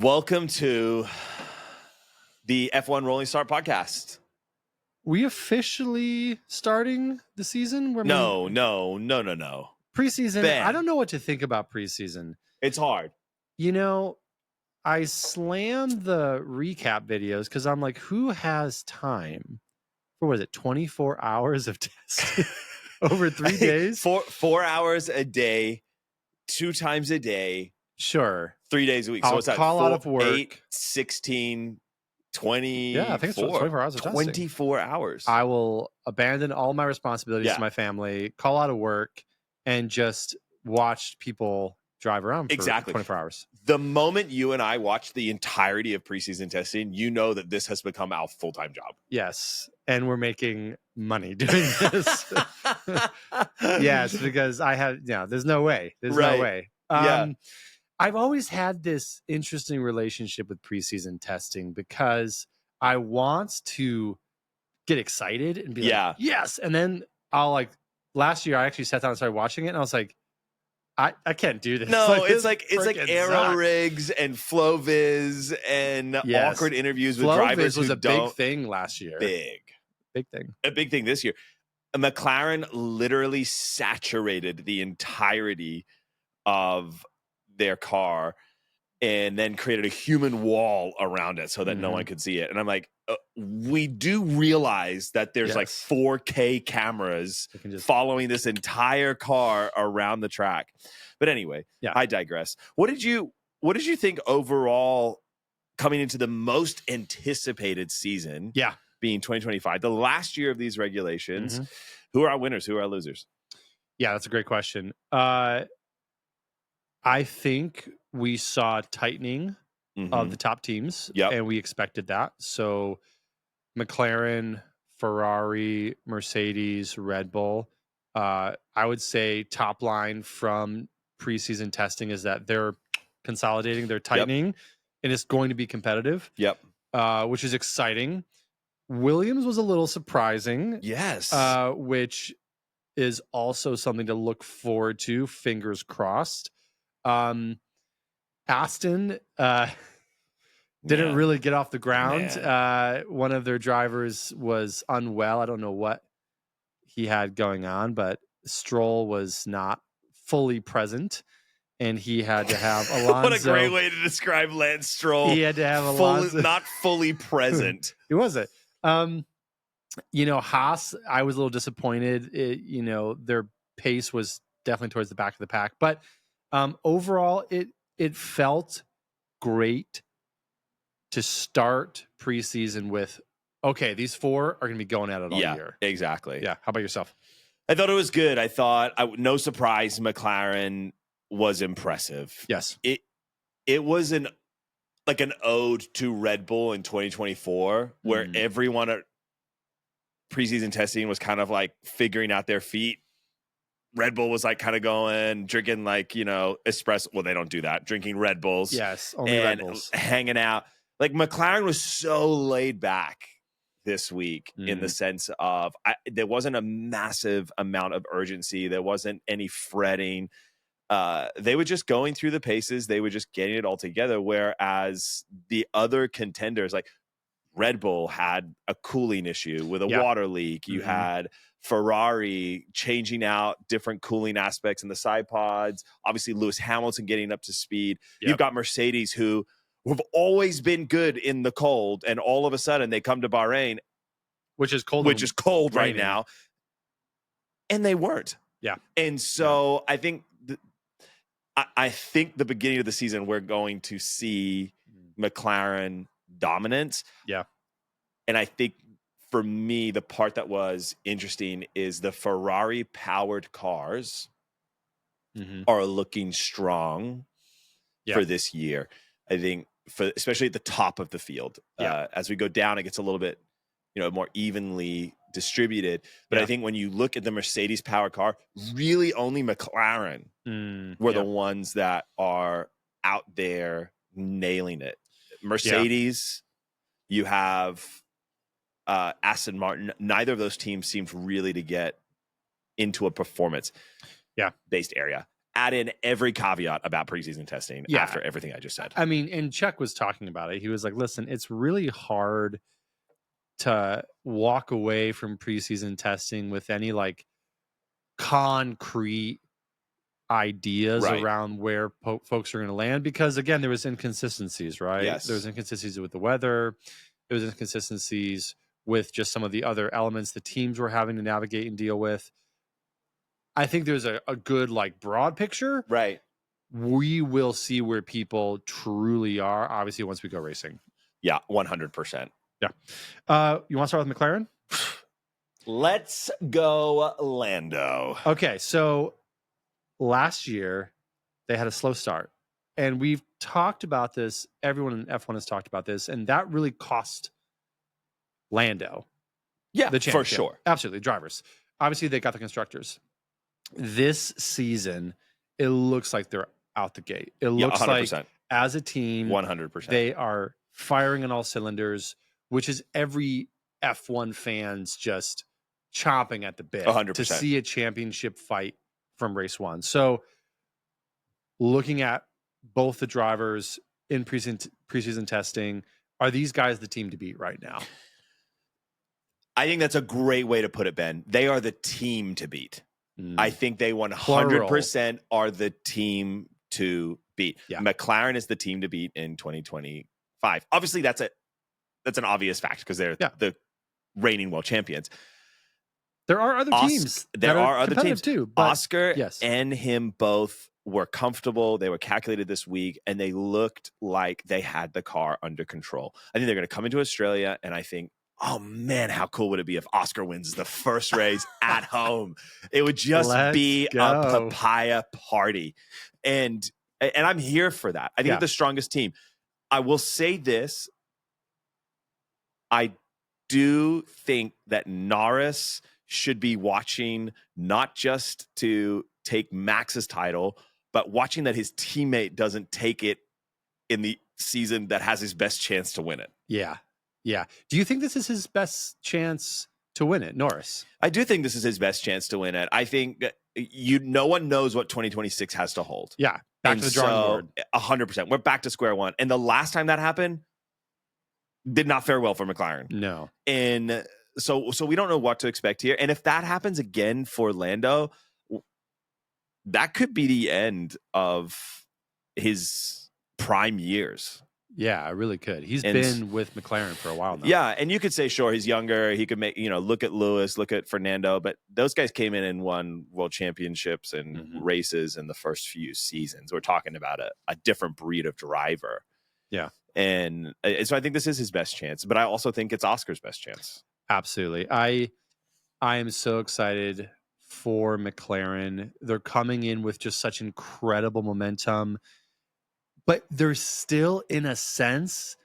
Welcome to the F1 Rolling Start podcast. We officially starting the season? No. Preseason. Ben. I don't know what to think about preseason. It's hard. You know, I slammed the recap videos because I'm like, who has time for, what is it, 24 hours of testing over 3 days? 4 hours a day, 2 times a day. Sure. 3 days a week. I'll So it's like call out of work. 8, 16, 20. Yeah, I think it's 24 hours of testing. 24 hours. I will abandon all my responsibilities to my family, call out of work, and just watch people drive around for 24 hours. The moment you and I watch the entirety of preseason testing, you know that this has become our full-time job. Yes. And we're making money doing this. Yes, because I have, there's no way. There's no way. I've always had this interesting relationship with preseason testing because I want to get excited and be like, yes. And then last year I actually sat down and started watching it and I was like, I can't do this. No, it's like aero rigs and FlowViz and awkward interviews with drivers was a big thing last year. Big thing. A big thing this year. McLaren literally saturated the entirety of their car and then created a human wall around it so that no one could see it. And I'm like, we do realize that there's like 4K cameras following this entire car around the track. But anyway, I digress. What did you think overall coming into the most anticipated season? Being 2025, the last year of these regulations. Who are our winners? Who are our losers? Yeah, that's a great question. I think we saw tightening of the top teams, and we expected that. So McLaren, Ferrari, Mercedes, Red Bull. I would say top line from preseason testing is that they're consolidating, they're tightening, and it's going to be competitive. Which is exciting. Williams was a little surprising. Yes. Which is also something to look forward to. Fingers crossed. Aston didn't really get off the ground. One of their drivers was unwell. I don't know what he had going on, but Stroll was not fully present, and he had to have Alonso. What a great way to describe Lance Stroll. He had to have Alonso. Not fully present. He wasn't. Haas, I was a little disappointed. Their pace was definitely towards the back of the pack, but overall, it felt great to start preseason with, okay, these 4 are going to be going at it all year. Exactly. Yeah. How about yourself? I thought it was good. I thought, no surprise, McLaren was impressive. Yes. It was an ode to Red Bull in 2024, where everyone at preseason testing was kind of like figuring out their feet. Red Bull was like kind of going, drinking espresso. Well, they don't do that. Drinking Red Bulls. Yes, only Red Bulls. Hanging out. Like McLaren was so laid back this week in the sense of there wasn't a massive amount of urgency. There wasn't any fretting. They were just going through the paces. They were just getting it all together. Whereas the other contenders, like Red Bull, had a cooling issue with a water leak. You had Ferrari changing out different cooling aspects in the side pods. Obviously, Lewis Hamilton getting up to speed. You've got Mercedes, who have always been good in the cold, and all of a sudden they come to Bahrain, which is cold right now, and they weren't. And so I think the beginning of the season we're going to see McLaren dominance. And I think for me, the part that was interesting is the Ferrari powered cars are looking strong for this year. I think especially at the top of the field, as we go down, it gets a little bit, more evenly distributed. But I think when you look at the Mercedes powered car, really only McLaren were the ones that are out there nailing it. Mercedes, you have Aston Martin. Neither of those teams seemed really to get into a performance based area. add in every caveat about preseason testing after everything I just said. I mean, and Chuck was talking about it. He was like, listen, it's really hard to walk away from preseason testing with any like concrete ideas around where folks are going to land, because again, there was inconsistencies, right? Yes. There was inconsistencies with the weather. There was inconsistencies with just some of the other elements the teams were having to navigate and deal with. I think there's a good like broad picture. Right. We will see where people truly are, obviously, once we go racing. Yeah, 100%. Yeah. You want to start with McLaren? Let's go Lando. Okay, so last year they had a slow start, and we've talked about this. Everyone in F1 has talked about this, and that really cost Lando. Yeah, the championship. For sure. Absolutely, drivers. Obviously, they got the constructors. This season, it looks like they're out the gate. It looks 100%. like as a team, 100%. They are firing on all cylinders, which is every F1 fans just chomping at the bit 100%. to see a championship fight from race one. So looking at both the drivers in preseason testing, are these guys the team to beat right now? I think that's a great way to put it, Ben. They are the team to beat. I think they 100% are the team to beat. Yeah. McLaren is the team to beat in 2025. Obviously, that's an obvious fact because they're the reigning world champions. There are other teams. There are other teams too. But Oscar and him both were comfortable. They were calculated this week, and they looked like they had the car under control. I think they're going to come into Australia, and I think, oh man, how cool would it be if Oscar wins the first race at home? It would just be a papaya party. And I'm here for that. I think they're the strongest team. I will say this. I do think that Norris should be watching not just to take Max's title, but watching that his teammate doesn't take it in the season that has his best chance to win it. Yeah. Yeah. Do you think this is his best chance to win it, Norris? I do think this is his best chance to win it. I think no one knows what 2026 has to hold. Yeah. Back to the drawing board. 100%. We're back to square one. And the last time that happened did not fare well for McLaren. No. And so we don't know what to expect here. And if that happens again for Lando, that could be the end of his prime years. Yeah, I really could. He's been with McLaren for a while now. Yeah, and you could say, sure, he's younger. He could make, look at Lewis, look at Fernando, but those guys came in and won world championships and races in the first few seasons. We're talking about a different breed of driver. Yeah. And so I think this is his best chance, but I also think it's Oscar's best chance. Absolutely. I am so excited for McLaren. They're coming in with just such incredible momentum. But they're still, in a sense,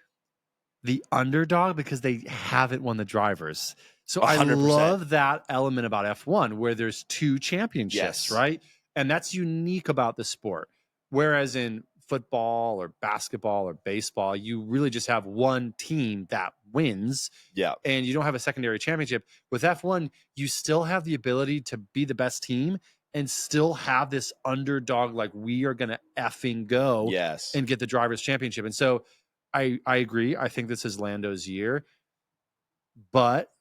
the underdog because they haven't won the drivers. So 100%. I love that element about F1 where there's two championships, right? And that's unique about the sport. Whereas in football or basketball or baseball, you really just have one team that wins. Yeah. And you don't have a secondary championship. With F1, you still have the ability to be the best team and still have this underdog, like we are going to effing go and get the drivers' championship. And so I agree. I think this is Lando's year, but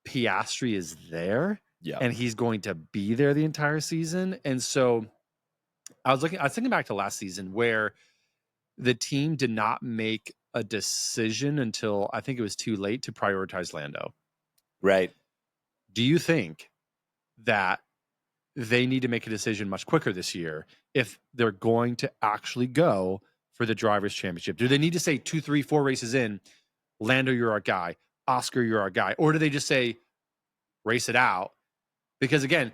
Piastri is there and he's going to be there the entire season. And so I was thinking back to last season where the team did not make a decision until I think it was too late to prioritize Lando. Right. Do you think that they need to make a decision much quicker this year if they're going to actually go for the drivers' championship? Do they need to say 2, 3, 4 races in, Lando, you're our guy, Oscar, you're our guy? Or do they just say, race it out? Because again,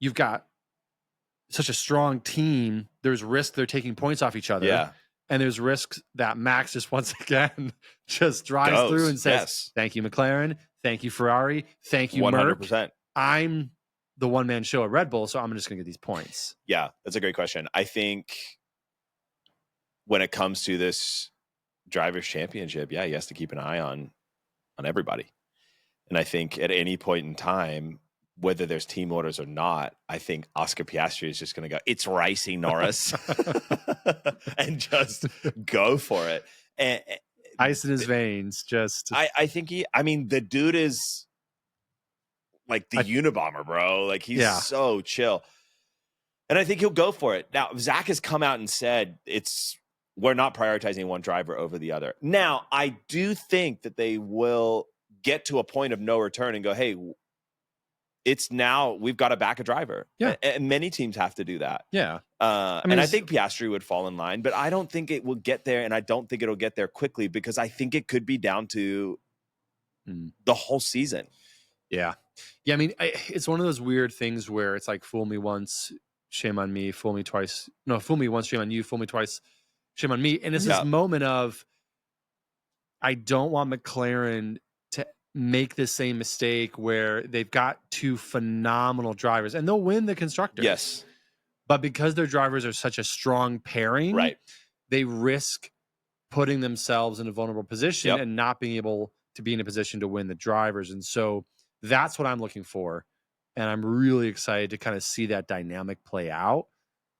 you've got such a strong team. There's risk they're taking points off each other. Yeah. And there's risks that Max just once again just drives through and says, thank you, McLaren. Thank you, Ferrari. Thank you, 100%. Merc. I'm the one-man show at Red Bull, so I'm just going to get these points. Yeah, that's a great question. I think when it comes to this drivers' championship, he has to keep an eye on everybody. And I think at any point in time, whether there's team orders or not, I think Oscar Piastri is just going to go, it's racing, Norris, and just go for it. And ice in his veins. I think the dude is like the Unabomber, bro. Like he's so chill. And I think he'll go for it. Now, Zach has come out and said we're not prioritizing one driver over the other. Now, I do think that they will get to a point of no return and go, hey, it's now we've got to back a driver. Yeah. And many teams have to do that. Yeah. I think Piastri would fall in line, but I don't think it will get there. And I don't think it'll get there quickly because I think it could be down to the whole season. Yeah. Yeah. I mean, it's one of those weird things where it's like, fool me once, shame on me, fool me twice. No, fool me once, shame on you, fool me twice, shame on me. And it's this moment of, I don't want McLaren to make the same mistake where they've got two phenomenal drivers and they'll win the constructors. Yes. But because their drivers are such a strong pairing, right, they risk putting themselves in a vulnerable position and not being able to be in a position to win the drivers. And so that's what I'm looking for. And I'm really excited to kind of see that dynamic play out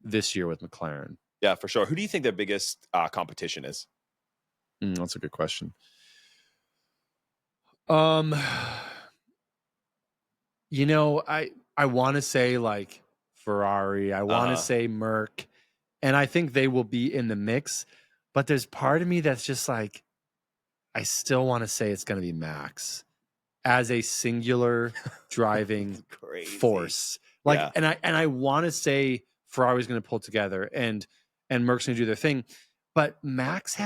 this year with McLaren. Yeah, for sure. Who do you think their biggest competition is? That's a good question. You know, I want to say like Ferrari. I want to say Merc. And I think they will be in the mix. But there's part of me that's just like, I still want to say it's going to be Max as a singular driving force. Like, and I want to say Ferrari's going to pull together and Merc's going to do their thing. But Max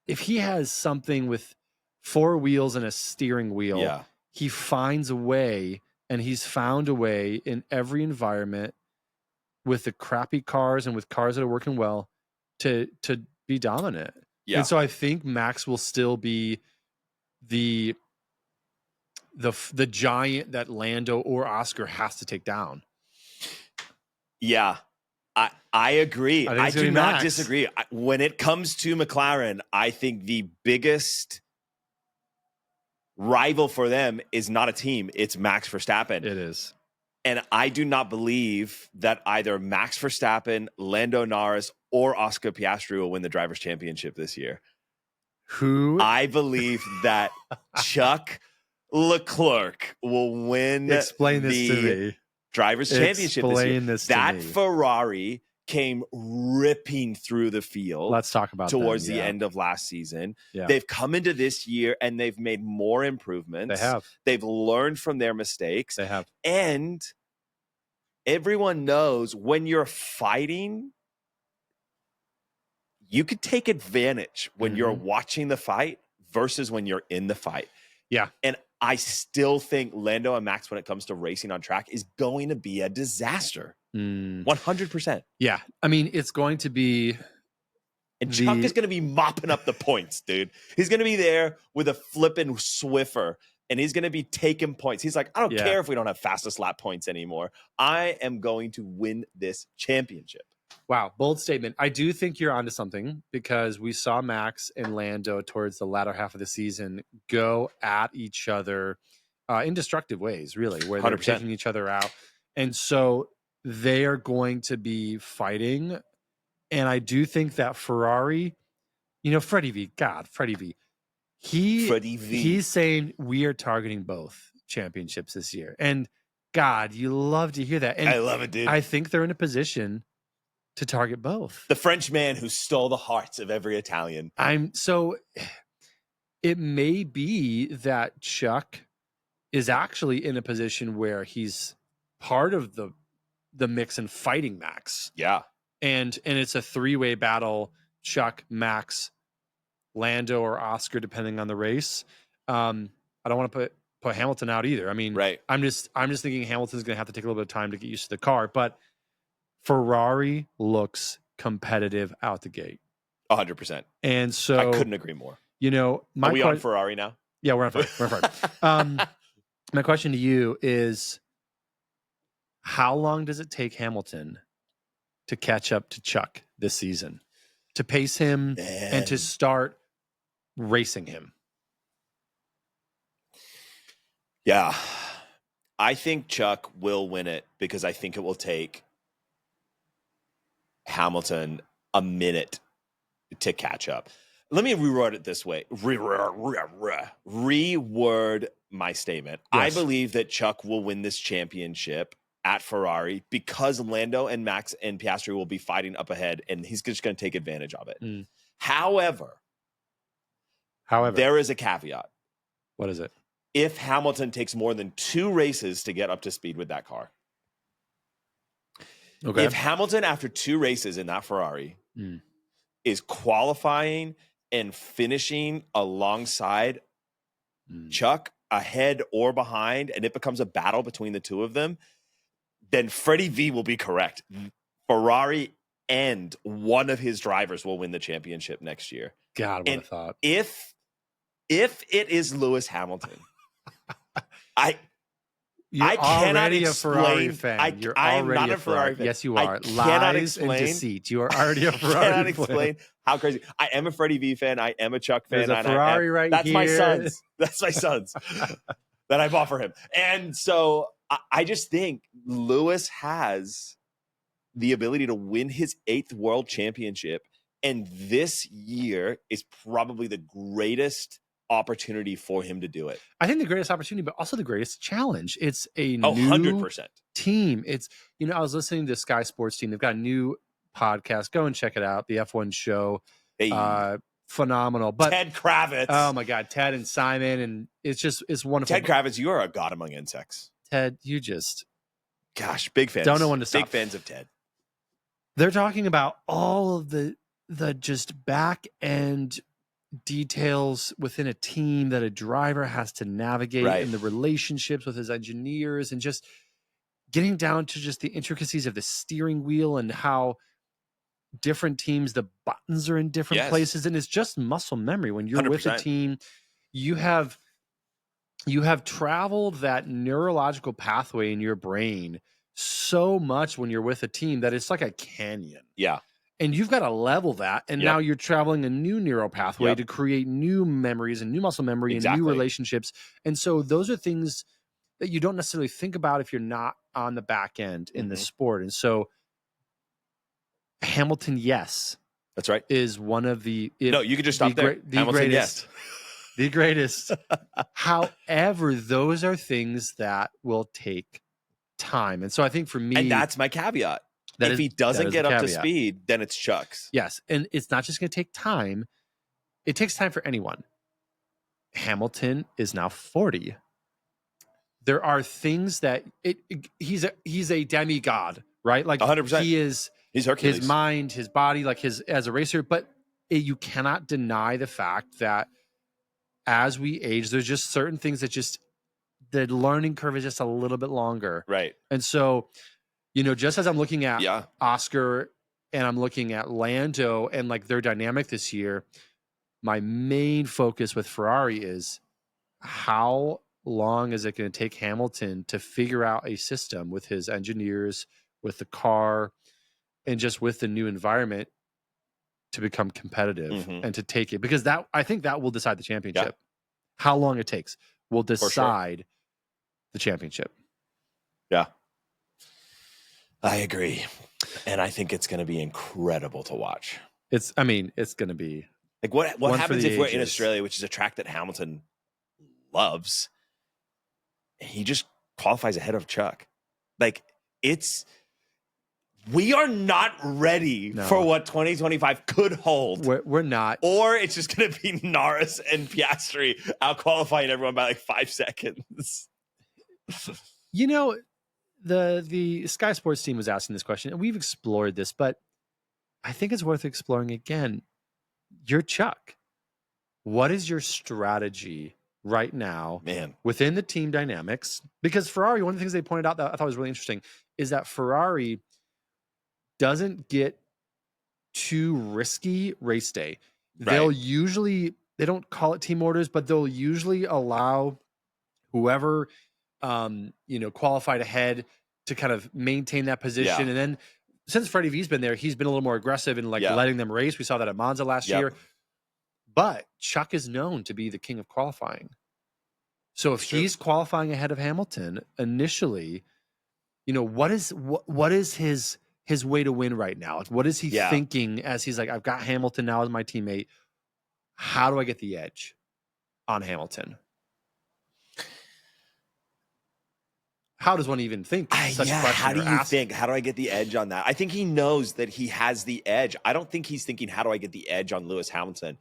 if he has something with 4 wheels and a steering wheel, he finds a way, and he's found a way in every environment with the crappy cars and with cars that are working well to be dominant. Yeah. And so I think Max will still be the giant that Lando or Oscar has to take down. Yeah. I agree. I do not disagree. When it comes to McLaren, I think the biggest rival for them is not a team. It's Max Verstappen. It is. And I do not believe that either Max Verstappen, Lando Norris, or Oscar Piastri will win the Drivers' Championship this year. Who? I believe that Chuck Leclerc will win the Drivers' Championship this year. That Ferrari came ripping through the field. Let's talk about towards the end of last season. Yeah. They've come into this year and they've made more improvements. They have. They've learned from their mistakes. They have. And everyone knows when you're fighting, you could take advantage when you're watching the fight versus when you're in the fight. Yeah. And I still think Lando and Max, when it comes to racing on track, is going to be a disaster. 100%. Yeah. I mean, it's going to be. And Chuck is going to be mopping up the points, dude. He's going to be there with a flippin' Swiffer, and he's going to be taking points. He's like, I don't care if we don't have fastest lap points anymore. I am going to win this championship. Wow. Bold statement. I do think you're onto something because we saw Max and Lando towards the latter half of the season go at each other in destructive ways, really, where they're 100%. taking each other out. And so they are going to be fighting. And I do think that Ferrari, Freddie V, he's saying we are targeting both championships this year. And God, you love to hear that. And I love it, dude. I think they're in a position to target both. The French man who stole the hearts of every Italian. It may be that Chuck is actually in a position where he's part of the mix and fighting Max. Yeah. And it's a 3-way battle, Chuck, Max, Lando, or Oscar, depending on the race. I don't want to put Hamilton out either. I mean, right. I'm just thinking Hamilton's going to have to take a little bit of time to get used to the car, but Ferrari looks competitive out the gate. 100%. And so I couldn't agree more. Are we on Ferrari now? Yeah, we're on Ferrari. My question to you is, how long does it take Hamilton to catch up to Chuck this season, to pace him and to start racing him? Yeah. I think Chuck will win it because I think it will take Hamilton a minute to catch up. Let me reword it this way. Reword my statement. Yes. I believe that Chuck will win this championship at Ferrari because Lando and Max and Piastri will be fighting up ahead, and he's just going to take advantage of it. However, there is a caveat. What is it? If Hamilton takes more than 2 races to get up to speed with that car. Okay. If Hamilton, after 2 races in that Ferrari, is qualifying and finishing alongside Chuck, ahead or behind, and it becomes a battle between the two of them, then Freddie V will be correct. Ferrari and one of his drivers will win the championship next year. God, what a thought. If it is Lewis Hamilton, You're already a Ferrari fan. I'm not a Ferrari fan. Yes, you are. I cannot explain. And deceit. You are already a Ferrari fan. I cannot explain how crazy. I am a Freddie V fan. I am a Chuck fan. There's a Ferrari right that's here. My sons. That's my sons that I bought for him. And so I just think Lewis has the ability to win his 8th world championship. And this year is probably the greatest opportunity for him to do it. I think the greatest opportunity, but also the greatest challenge. It's a new 100% team. It's, I was listening to Sky Sports Team. They've got a new podcast. Go and check it out. The F1 show. Hey. Phenomenal. But Ted Kravitz. Oh my God. Ted and Simon. And it's wonderful. Ted Kravitz, you are a god among insects. Ted, you just. Gosh, big fans. Don't know when to stop. Big fans of Ted. They're talking about all of the just back end details within a team that a driver has to navigate, and the relationships with his engineers, and just getting down to just the intricacies of the steering wheel and how different teams, the buttons are in different places. And it's just muscle memory. When you're 100%. With a team, you have traveled that neurological pathway in your brain so much when you're with a team that it's like a canyon. Yeah. And you've got to level that. And now you're traveling a new neural pathway to create new memories and new muscle memory and new relationships. And so those are things that you don't necessarily think about if you're not on the back end in the sport. And so Hamilton, yes. That's right. Is one of the... No, you could just stop there. Hamilton, greatest. Yes. The greatest. However, those are things that will take time. And so I think for me... And that's my caveat. If he doesn't get up to speed, then it's Chuck's. Yes. And it's not just going to take time. It takes time for anyone. Hamilton is now 40. There are things that he's a demigod, right? Like 100%. He's Hercules. His mind, his body, like as a racer. But you cannot deny the fact that as we age, there's just certain things that the learning curve is just a little bit longer. Right. And so, just as I'm looking at Oscar and I'm looking at Lando and like their dynamic this year, my main focus with Ferrari is how long is it going to take Hamilton to figure out a system with his engineers, with the car, and just with the new environment to become competitive and to take it, because I think that will decide the championship. Yeah. How long it takes will decide the championship. Yeah. I agree. And I think it's going to be incredible to watch. It's going to be like what happens if we're in Australia, which is a track that Hamilton loves. He just qualifies ahead of Chuck. Like we are not ready for what 2025 could hold. We're not. Or it's just going to be Norris and Piastri out qualifying everyone by like 5 seconds. The Sky Sports team was asking this question, and we've explored this, but I think it's worth exploring again. You're Chuck. What is your strategy right now within the team dynamics? Because Ferrari, one of the things they pointed out that I thought was really interesting is that Ferrari doesn't get too risky race day. Right. They don't call it team orders, but they'll usually allow whoever qualified ahead to kind of maintain that position. Yeah. And then since Freddie V's been there, he's been a little more aggressive in letting them race. We saw that at Monza last year. But Chuck is known to be the king of qualifying. So if he's qualifying ahead of Hamilton initially, what is his way to win right now? Like, what is he thinking as he's like, I've got Hamilton now as my teammate. How do I get the edge on Hamilton? How does one even think such a question? How do you think? How do I get the edge on that? I think he knows that he has the edge. I don't think he's thinking, how do I get the edge on Lewis Hamilton?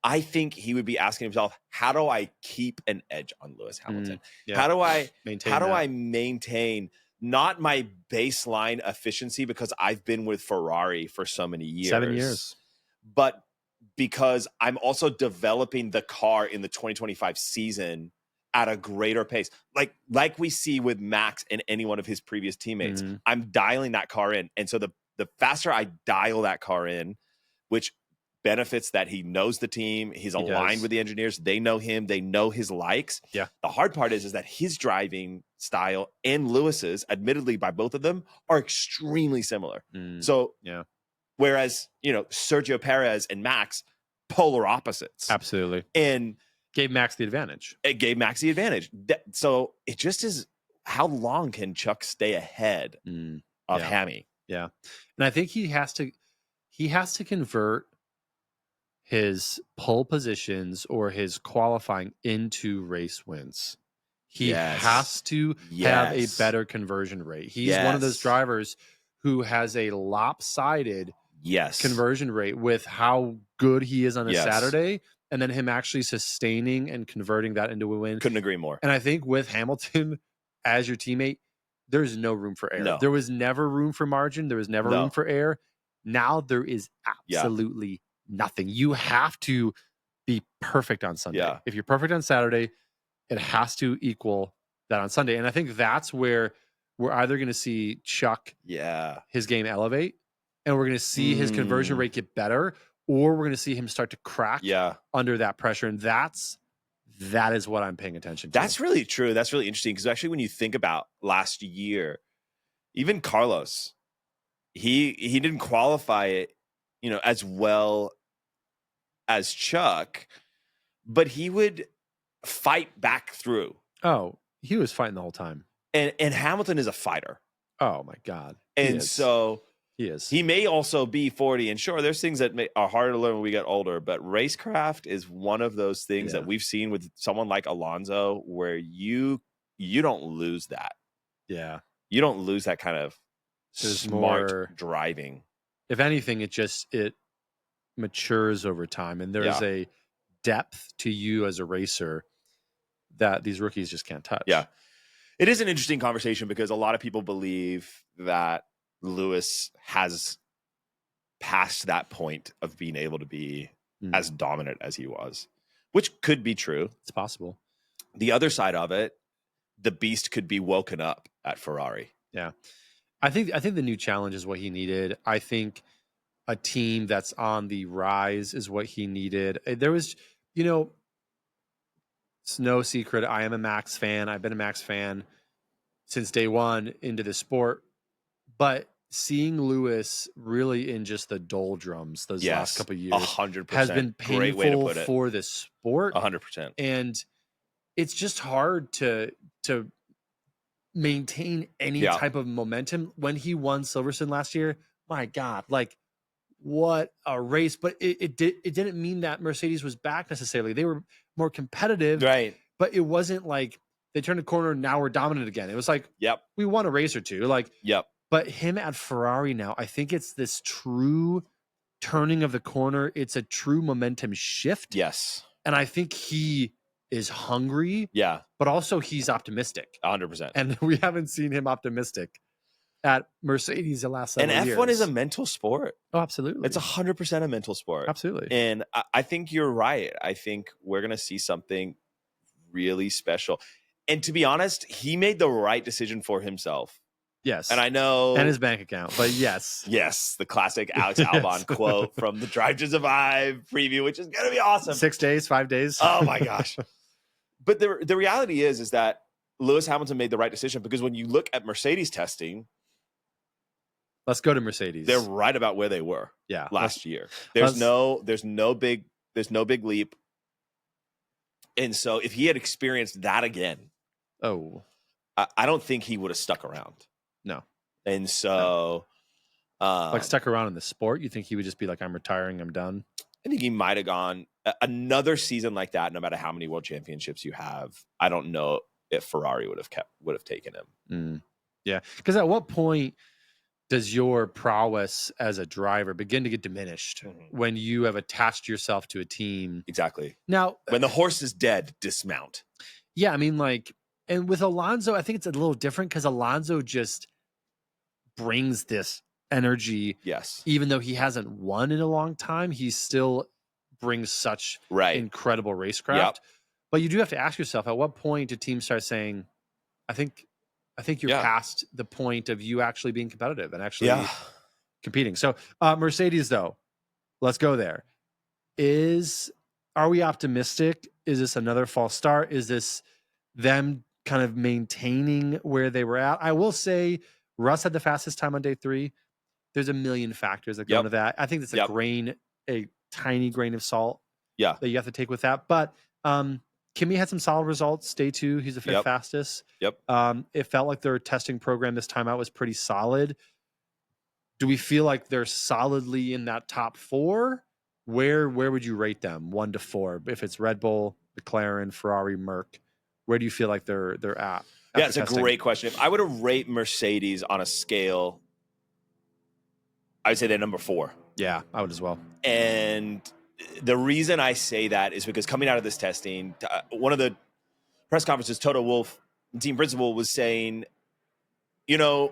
I think he would be asking himself, how do I keep an edge on Lewis Hamilton? How do I maintain not my baseline efficiency, because I've been with Ferrari for so many years. 7 years. But because I'm also developing the car in the 2025 season at a greater pace. Like we see with Max and any one of his previous teammates. I'm dialing that car in. And so the faster I dial that car in, which benefits that he knows the team, he's aligned with the engineers, they know him, they know his likes. Yeah. The hard part is that his driving style and Lewis's, admittedly by both of them, are extremely similar. So whereas, Sergio Perez and Max, polar opposites. Absolutely. And gave Max the advantage. It gave Max the advantage. So it just is, how long can Chuck stay ahead of Hammy? Yeah. And I think he has to convert his pole positions or his qualifying into race wins. He has to have a better conversion rate. He's one of those drivers who has a lopsided conversion rate with how good he is on a Saturday, and then him actually sustaining and converting that into a win. Couldn't agree more. And I think with Hamilton as your teammate, there's no room for error. No. There was never room for margin. There was never room for error. Now there is absolutely nothing. You have to be perfect on Sunday. Yeah. If you're perfect on Saturday, it has to equal that on Sunday. And I think that's where we're either going to see Chuck, his game elevate, and we're going to see his conversion rate get better, or we're going to see him start to crack under that pressure. And that is what I'm paying attention to. That's really true. That's really interesting, because actually when you think about last year, even Carlos, he didn't qualify it, as well as Chuck, but he would fight back through. Oh, he was fighting the whole time. And Hamilton is a fighter. Oh my God. And so he is. He may also be 40, and sure, there's things that are harder to learn when we get older, but racecraft is one of those things that we've seen with someone like Alonso, where you don't lose that. Yeah. You don't lose that kind of smart driving. If anything, it matures over time, and there's a depth to you as a racer that these rookies just can't touch. Yeah. It is an interesting conversation, because a lot of people believe that Lewis has passed that point of being able to be as dominant as he was, which could be true. It's possible. The other side of it, the beast could be woken up at Ferrari. Yeah. I think the new challenge is what he needed. I think a team that's on the rise is what he needed. There was, it's no secret, I am a Max fan. I've been a Max fan since day one into the sport. But seeing Lewis really in just the doldrums those last couple of years 100% has been painful for the sport. 100%. And it's just hard to maintain any type of momentum. When he won Silverstone last year, my God, what a race. But it didn't mean that Mercedes was back necessarily. They were more competitive. Right. But it wasn't like they turned a corner and now we're dominant again. It was like, we won a race or two. But him at Ferrari now, I think it's this true turning of the corner. It's a true momentum shift. Yes. And I think he is hungry. Yeah. But also he's optimistic. 100%. And we haven't seen him optimistic at Mercedes the last several years. And F1 is a mental sport. Oh, absolutely. It's 100% a mental sport. Absolutely. And I think you're right. I think we're going to see something really special. And to be honest, he made the right decision for himself. Yes. And I know. And his bank account, but yes. Yes. The classic Alex Albon quote from the Drive to Survive preview, which is going to be awesome. 6 days, 5 days. Oh my gosh. But the reality is that Lewis Hamilton made the right decision, because when you look at Mercedes testing. Let's go to Mercedes. They're right about where they were last year. There's no big leap. And so if he had experienced that again, I don't think he would have stuck around. No. And so... like stuck around in the sport, you think he would just be like, I'm retiring, I'm done? I think he might have gone another season like that, no matter how many world championships you have. I don't know if Ferrari would have taken him. Yeah. Because at what point does your prowess as a driver begin to get diminished when you have attached yourself to a team? Exactly. Now, when the horse is dead, dismount. Yeah, I mean, like, and with Alonso, I think it's a little different because Alonso just brings this energy. Yes. Even though he hasn't won in a long time, he still brings such incredible racecraft. Yep. But you do have to ask yourself, at what point do teams start saying, I think you're past the point of you actually being competitive and actually competing. So Mercedes, though, let's go there. Are we optimistic? Is this another false start? Is this them kind of maintaining where they were at? I will say Russ had the fastest time on day 3. There's a million factors that go into that. I think it's a tiny grain of salt that you have to take with that. But Kimi had some solid results. Day 2, he's the 5th fastest. It felt like their testing program this time out was pretty solid. Do we feel like they're solidly in that top 4? Where would you rate them 1 to 4? If it's Red Bull, McLaren, Ferrari, Merc, where do you feel like they're at? Yeah, it's testing? A great question. If I were to rate Mercedes on a scale, I would say they're number 4. Yeah, I would as well. And the reason I say that is because coming out of this testing, one of the press conferences, Toto Wolff, team principal, was saying, it's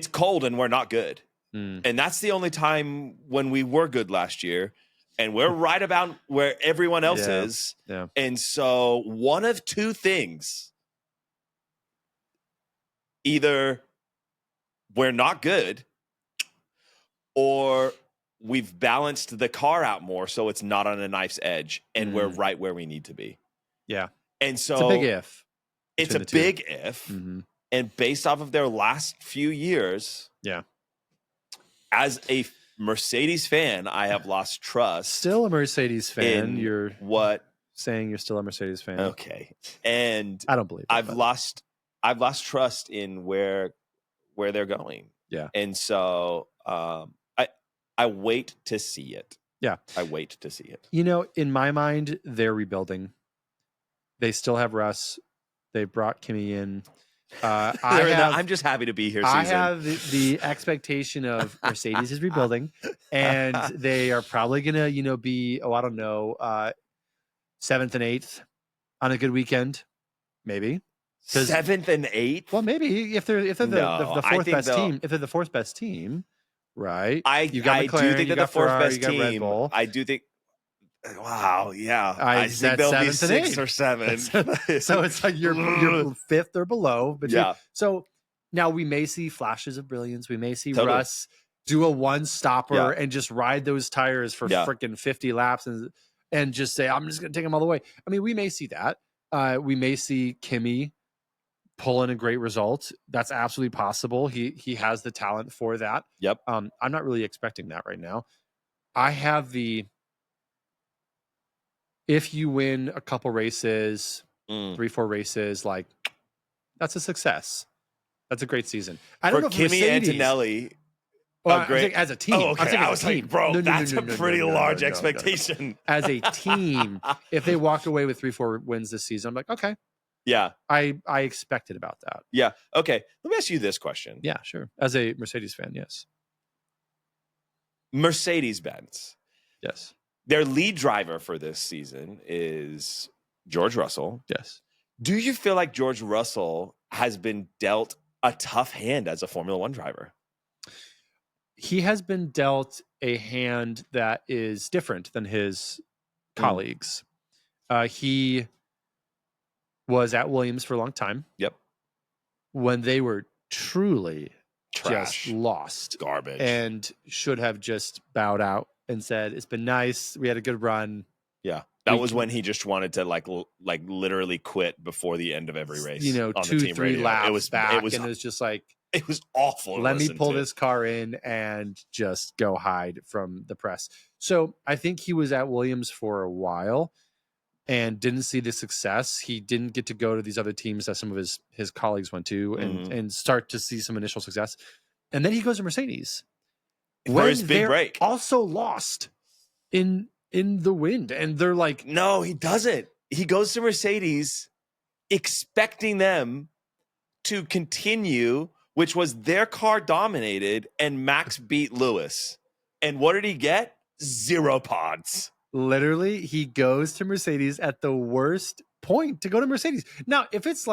cold and we're not good. And that's the only time when we were good last year. And we're right about where everyone else is. Yeah. And so one of 2 things, either we're not good or we've balanced the car out more so it's not on a knife's edge and we're right where we need to be. Yeah. And so it's a big if. It's a big if. And based off of their last few years, as a Mercedes fan, I have lost trust. Still a Mercedes fan. You're what? Saying you're still a Mercedes fan. Okay. And I don't believe I've lost trust in where they're going. Yeah. And so I wait to see it. Yeah. I wait to see it. In my mind, they're rebuilding. They still have Russ. They brought Kimi in. I'm just happy to be here, Susan. I have the expectation of Mercedes is rebuilding, and they are probably going to, be, 7th and 8th on a good weekend, maybe. 7th and 8th? Well, maybe if they're the 4th best team. If they're the 4th best team, right? You got McLaren, do think they're the 4th best team. I do think. Wow, yeah. I think they'll be 6 or 7. So it's like you're 5th or below. But so now we may see flashes of brilliance. We may see Russ do a one-stopper and just ride those tires for freaking 50 laps and just say, I'm just going to take them all the way. I mean, we may see that. We may see Kimi pull in a great result. That's absolutely possible. He has the talent for that. Yep. I'm not really expecting that right now. I have if you win a couple races, 3-4 races, like that's a success. That's a great season. I don't know if Kimi Antonelli. Well, great as a team. Oh, okay. I was like, bro, that's a pretty large expectation. As a team, if they walk away with 3-4 wins this season, I'm like, okay. Yeah. I expected about that. Yeah. Okay. Let me ask you this question. Yeah, sure. As a Mercedes fan, yes. Mercedes-Benz. Yes. Their lead driver for this season is George Russell. Yes. Do you feel like George Russell has been dealt a tough hand as a Formula One driver? He has been dealt a hand that is different than his colleagues. He was at Williams for a long time. Yep. When they were truly trash, just lost, garbage, and should have just bowed out and said, it's been nice. We had a good run. Yeah. That was when he just wanted to like literally quit before the end of every race. 2-3 laps back. And it was just like, it was awful. Let me pull this car in and just go hide from the press. So I think he was at Williams for a while. and didn't see the success. He didn't get to go to these other teams that some of his colleagues went to and start to see some initial success. And then he goes to Mercedes. For his big break. Also lost in the wind. And they're like... No, he doesn't. He goes to Mercedes expecting them to continue, which was their car dominated, and Max beat Lewis. And what did he get? 0 pods. Literally, he goes to Mercedes at the worst point to go to Mercedes. Now, if it's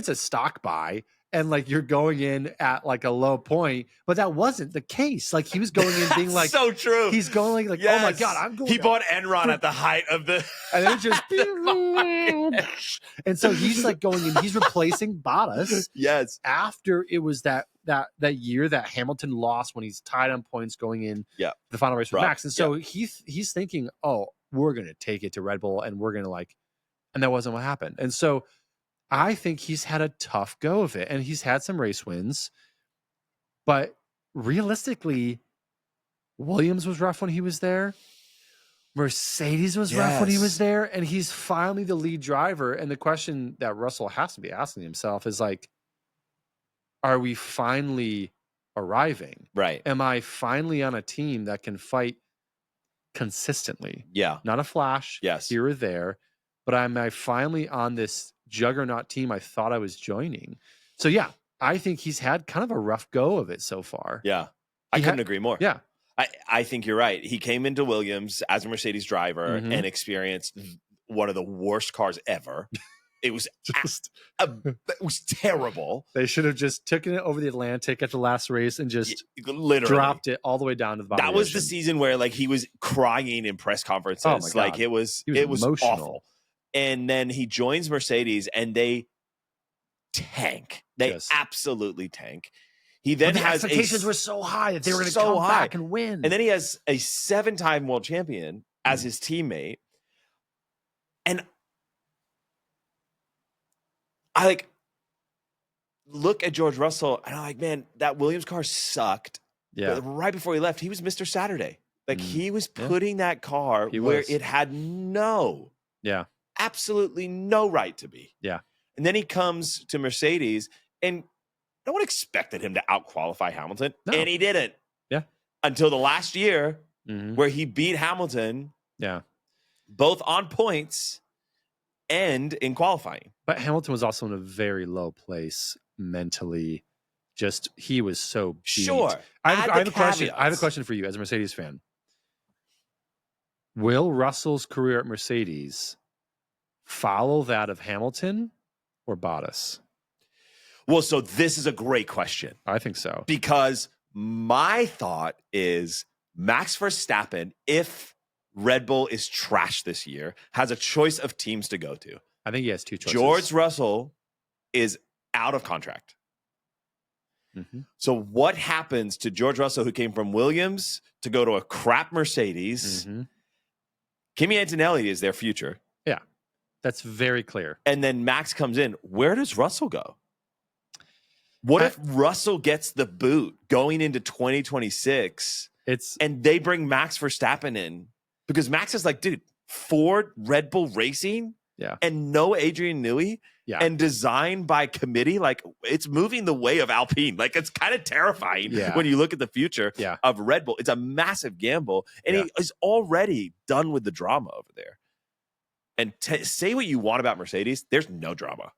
a stock buy and like you're going in at like a low point, but that wasn't the case. Like he was going in being like, so true. He's going like, yes. Oh my God, I'm going. He bought Enron at the height of the, and then just, and so he's like going in, he's replacing Bottas. Yes. After it was that year that Hamilton lost when he's tied on points going in the final race with Max. And so he's thinking, oh, we're going to take it to Red Bull and we're going to and that wasn't what happened. And so I think he's had a tough go of it, and he's had some race wins, but realistically, Williams was rough when he was there. Mercedes was rough when he was there, and he's finally the lead driver. And the question that Russell has to be asking himself is like, are we finally arriving? Right. Am I finally on a team that can fight consistently? Yeah. Not a flash here or there, but am I finally on this juggernaut team I thought I was joining? So yeah, I think he's had kind of a rough go of it so far. Yeah. I couldn't agree more. Yeah. I think you're right. He came into Williams as a Mercedes driver and experienced one of the worst cars ever. It was it was terrible. They should have just taken it over the Atlantic at the last race and just literally dropped it all the way down to the bottom. That was the season where like he was crying in press conferences. Oh my God. Like it was emotional. Awful. And then he joins Mercedes and they tank. They absolutely tank. He then has expectations were so high that they were going to come back and win. And then he has a 7-time world champion as his teammate. And I like look at George Russell and I'm like, man, that Williams car sucked. Yeah. But right before he left, he was Mr. Saturday. Like he was putting that car where it had absolutely no right to be. Yeah. And then he comes to Mercedes and no one expected him to out-qualify Hamilton. No. And he didn't. Yeah. Until the last year where he beat Hamilton. Yeah. Both on points and in qualifying. But Hamilton was also in a very low place mentally. Just he was so beat. Sure. I have a question. I have a question for you as a Mercedes fan. Will Russell's career at Mercedes follow that of Hamilton or Bottas? Well, so this is a great question. I think so. Because my thought is Max Verstappen, if Red Bull is trash this year, has a choice of teams to go to. I think he has 2 choices. George Russell is out of contract. So what happens to George Russell, who came from Williams to go to a crap Mercedes? Kimi Antonelli is their future. Yeah, that's very clear. And then Max comes in. Where does Russell go? What if Russell gets the boot going into 2026 and they bring Max Verstappen in? Because Max is like, dude, Ford, Red Bull Racing, and no Adrian Newey, and designed by committee, like it's moving the way of Alpine. Like it's kind of terrifying when you look at the future of Red Bull. It's a massive gamble, and he is already done with the drama over there. And say what you want about Mercedes, there's no drama.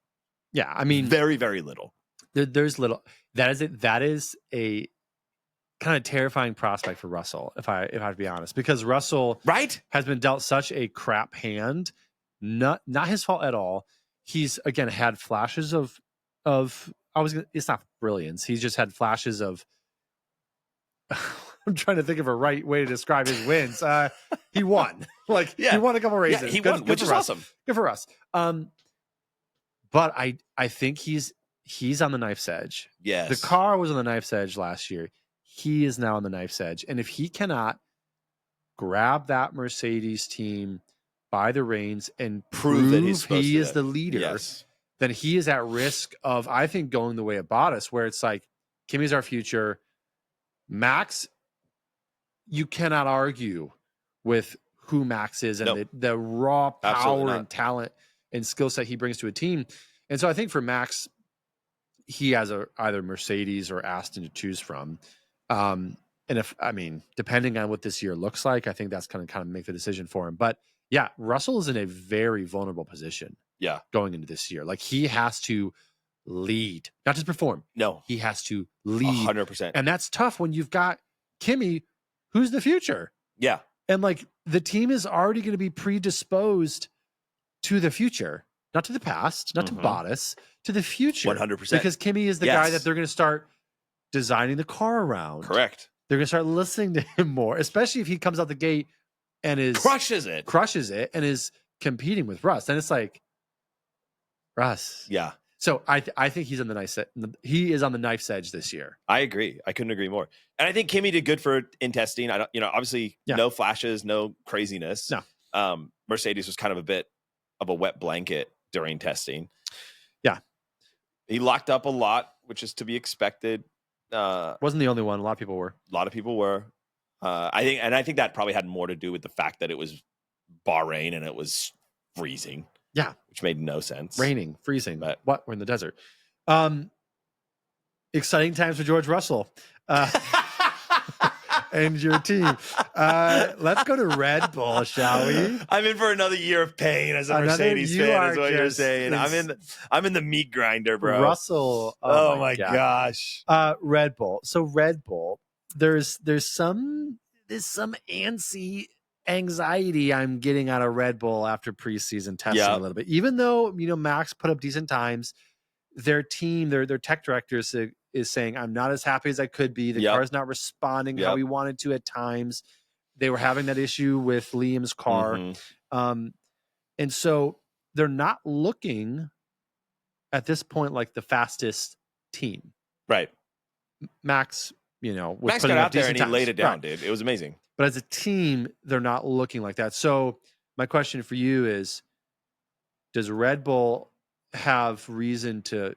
Yeah, I mean, very, very little. There's little. That is a kind of terrifying prospect for Russell, if I have to be honest, because Russell has been dealt such a crap hand. Not his fault at all. He's again had flashes of it's not brilliance. He's just had flashes of I'm trying to think of a right way to describe his wins. He won. He won a couple races. Yeah, he won, which is awesome. Good for us. But I think he's on the knife's edge. Yes. The car was on the knife's edge last year. He is now on the knife's edge. And if he cannot grab that Mercedes team by the reins and prove that he is the leader, then he is at risk of, I think, going the way of Bottas, where it's like, Kimi's our future. Max, you cannot argue with who Max is and the raw power and talent and skill set he brings to a team. And so I think for Max, he has either Mercedes or Aston to choose from. And depending on what this year looks like, I think that's going to kind of make the decision for him. But yeah, Russell is in a very vulnerable position. Yeah. Going into this year. Like he has to lead, not just perform. No. He has to lead 100%. And that's tough when you've got Kimi, who's the future. Yeah. And like the team is already going to be predisposed to the future, not to the past, not to Bottas, to the future. 100%. Because Kimi is the guy that they're going to start designing the car around. Correct. They're going to start listening to him more, especially if he comes out the gate and crushes it and is competing with Russ. And it's like, Russ. Yeah. So I think he's on the knife's edge. He is on the knife's edge this year. I agree. I couldn't agree more. And I think Kimi did good in testing. I don't, obviously no flashes, no craziness. No. Mercedes was kind of a bit of a wet blanket during testing. Yeah. He locked up a lot, which is to be expected. Wasn't the only one. A lot of people were. A lot of people were. I think that probably had more to do with the fact that it was Bahrain and it was freezing. Yeah. Which made no sense. Raining, freezing. But what? We're in the desert. Exciting times for George Russell and your team. Let's go to Red Bull, shall we? I'm in for another year of pain as a Mercedes fan, is what you're saying. I'm in the meat grinder, bro. Russell. Oh my gosh. Red Bull. So Red Bull, there's some anxiety I'm getting out of Red Bull after preseason testing a little bit. Even though, Max put up decent times, their team, their tech director is saying, I'm not as happy as I could be. The car's not responding how we wanted to at times. They were having that issue with Liam's car. And so they're not looking at this point like the fastest team. Right. Max, was Max got out there and he laid it down, dude. It was amazing. But as a team, they're not looking like that. So my question for you is, does Red Bull have reason to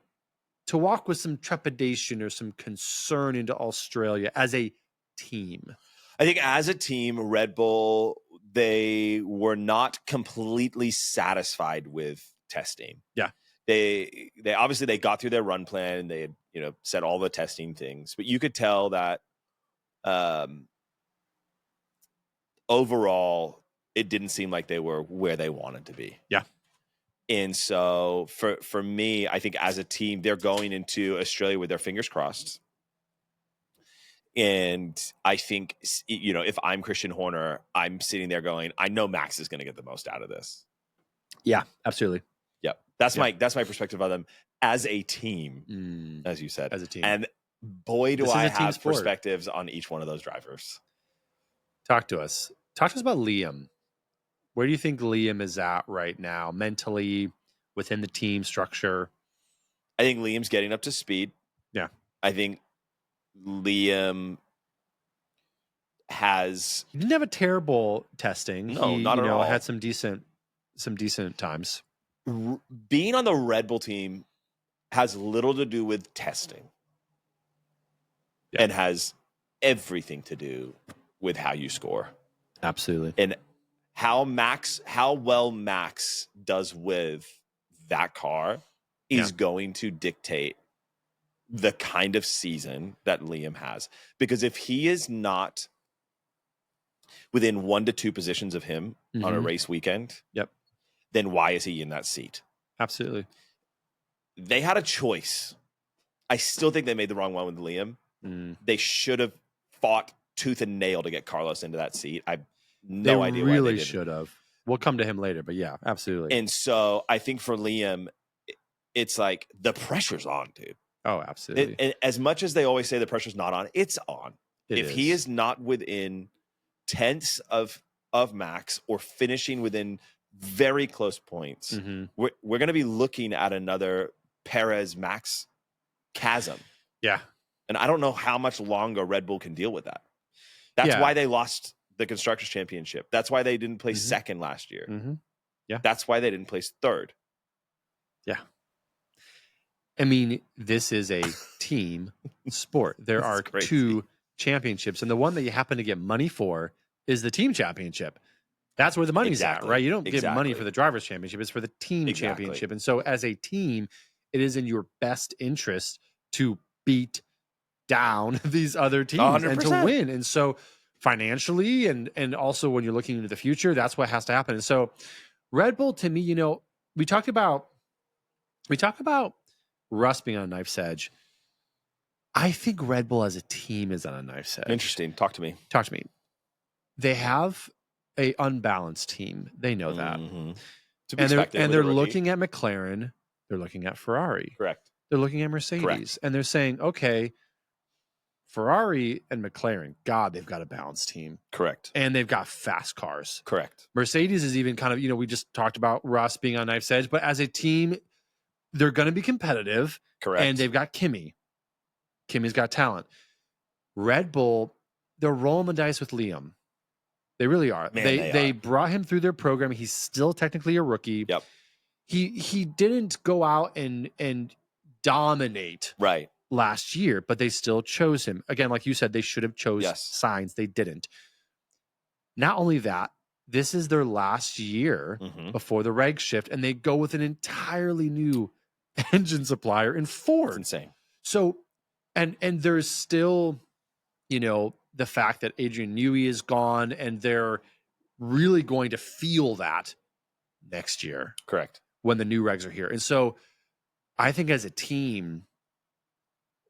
walk with some trepidation or some concern into Australia as a team? I think as a team, Red Bull, they were not completely satisfied with testing. Yeah. They obviously they got through their run plan and they had, said all the testing things, but you could tell that overall, it didn't seem like they were where they wanted to be. Yeah. And so for me, I think as a team, they're going into Australia with their fingers crossed. And I think, if I'm Christian Horner, I'm sitting there going, I know Max is going to get the most out of this. Yeah, absolutely. Yep. That's my perspective of them as a team, as you said. As a team. And boy, do I have perspectives on each one of those drivers. Talk to us about Liam. Where do you think Liam is at right now, mentally, within the team structure? I think Liam's getting up to speed. Yeah. I think Liam he didn't have a terrible testing. No, not at all. Had some decent times. Being on the Red Bull team has little to do with testing. And has everything to do with how you score. Absolutely. And how well Max does with that car is going to dictate the kind of season that Liam has. Because if he is not within 1 to 2 positions of him on a race weekend, then why is he in that seat? Absolutely. They had a choice. I still think they made the wrong one with Liam. They should have fought tooth and nail to get Carlos into that seat. I have no idea why they didn't. Really should have. We'll come to him later, but yeah, absolutely. And so I think for Liam, it's like the pressure's on, dude. Oh, absolutely. And as much as they always say the pressure's not on, it's on. If he is not within tenths of Max or finishing within very close points, we're going to be looking at another Perez-Max chasm. Yeah. And I don't know how much longer Red Bull can deal with that. That's why they lost the Constructors' Championship. That's why they didn't place second last year. Yeah. That's why they didn't place third. Yeah. I mean, this is a team sport. There are 2 championships, and the one that you happen to get money for is the team championship. That's where the money's at, right? You don't get money for the driver's championship. It's for the team championship. And so as a team, it is in your best interest to beat down these other teams 100%. And to win. And so financially and also when you're looking into the future, that's what has to happen. And so Red Bull, to me, you know, we talk about Russ being on a knife's edge. I think Red Bull as a team is on a knife's edge. Interesting. Talk to me. They have a unbalanced team. They know that. Mm-hmm. And they're looking at McLaren. They're looking at Ferrari. Correct. They're looking at Mercedes. Correct. And they're saying, okay, Ferrari and McLaren, God, they've got a balanced team. Correct. And they've got fast cars. Correct. Mercedes is even kind of, you know, we just talked about Russ being on knife's edge, but as a team, they're going to be competitive. Correct. And they've got Kimi. Kimi's got talent. Red Bull, they're rolling the dice with Liam. They really are. Man, they brought him through their program. He's still technically a rookie. Yep. He didn't go out and dominate last year, but they still chose him. Again, like you said, they should have chose Sainz. They didn't. Not only that, this is their last year before the reg shift, and they go with an entirely new engine supplier in Ford. That's insane. So, and there's still, you know, the fact that Adrian Newey is gone, and they're really going to feel that next year. Correct. When the new regs are here. And so I think as a team,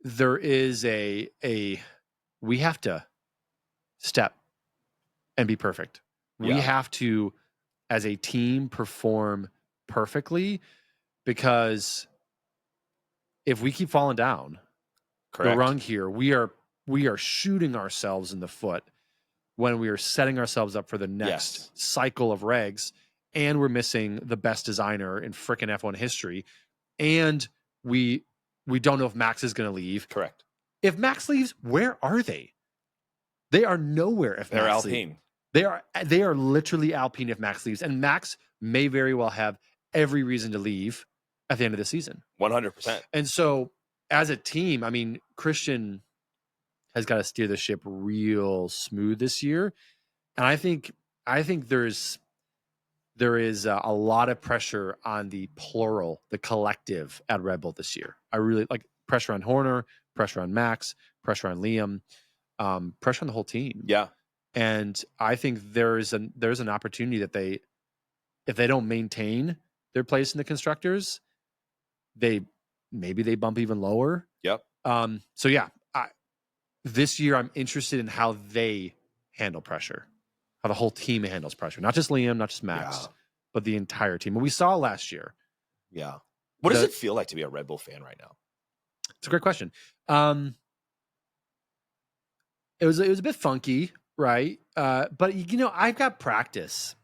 there is we have to step and be perfect. We have to, as a team, perform perfectly, because if we keep falling down the rung here, we are shooting ourselves in the foot when we are setting ourselves up for the next cycle of regs, and we're missing the best designer in frickin' F1 history, and we don't know if Max is going to leave. Correct. If Max leaves, where are they? They are nowhere. If they're Max Alpine, leaves. They are literally Alpine if Max leaves, and Max may very well have every reason to leave at the end of the season. 100%. And so, as a team, I mean, Christian has got to steer the ship real smooth this year, and I think there is a lot of pressure on the plural, the collective at Red Bull this year. I really like pressure on Horner, pressure on Max, pressure on Liam, pressure on the whole team. Yeah. And I think there's an opportunity that if they don't maintain their place in the constructors, maybe they bump even lower. Yep. So yeah, this year I'm interested in how they handle pressure. How the whole team handles pressure, not just Liam, not just Max, but the entire team. And we saw last year. Yeah. What does it feel like to be a Red Bull fan right now? It's a great question. It was a bit funky, right? But you know, I've got practice.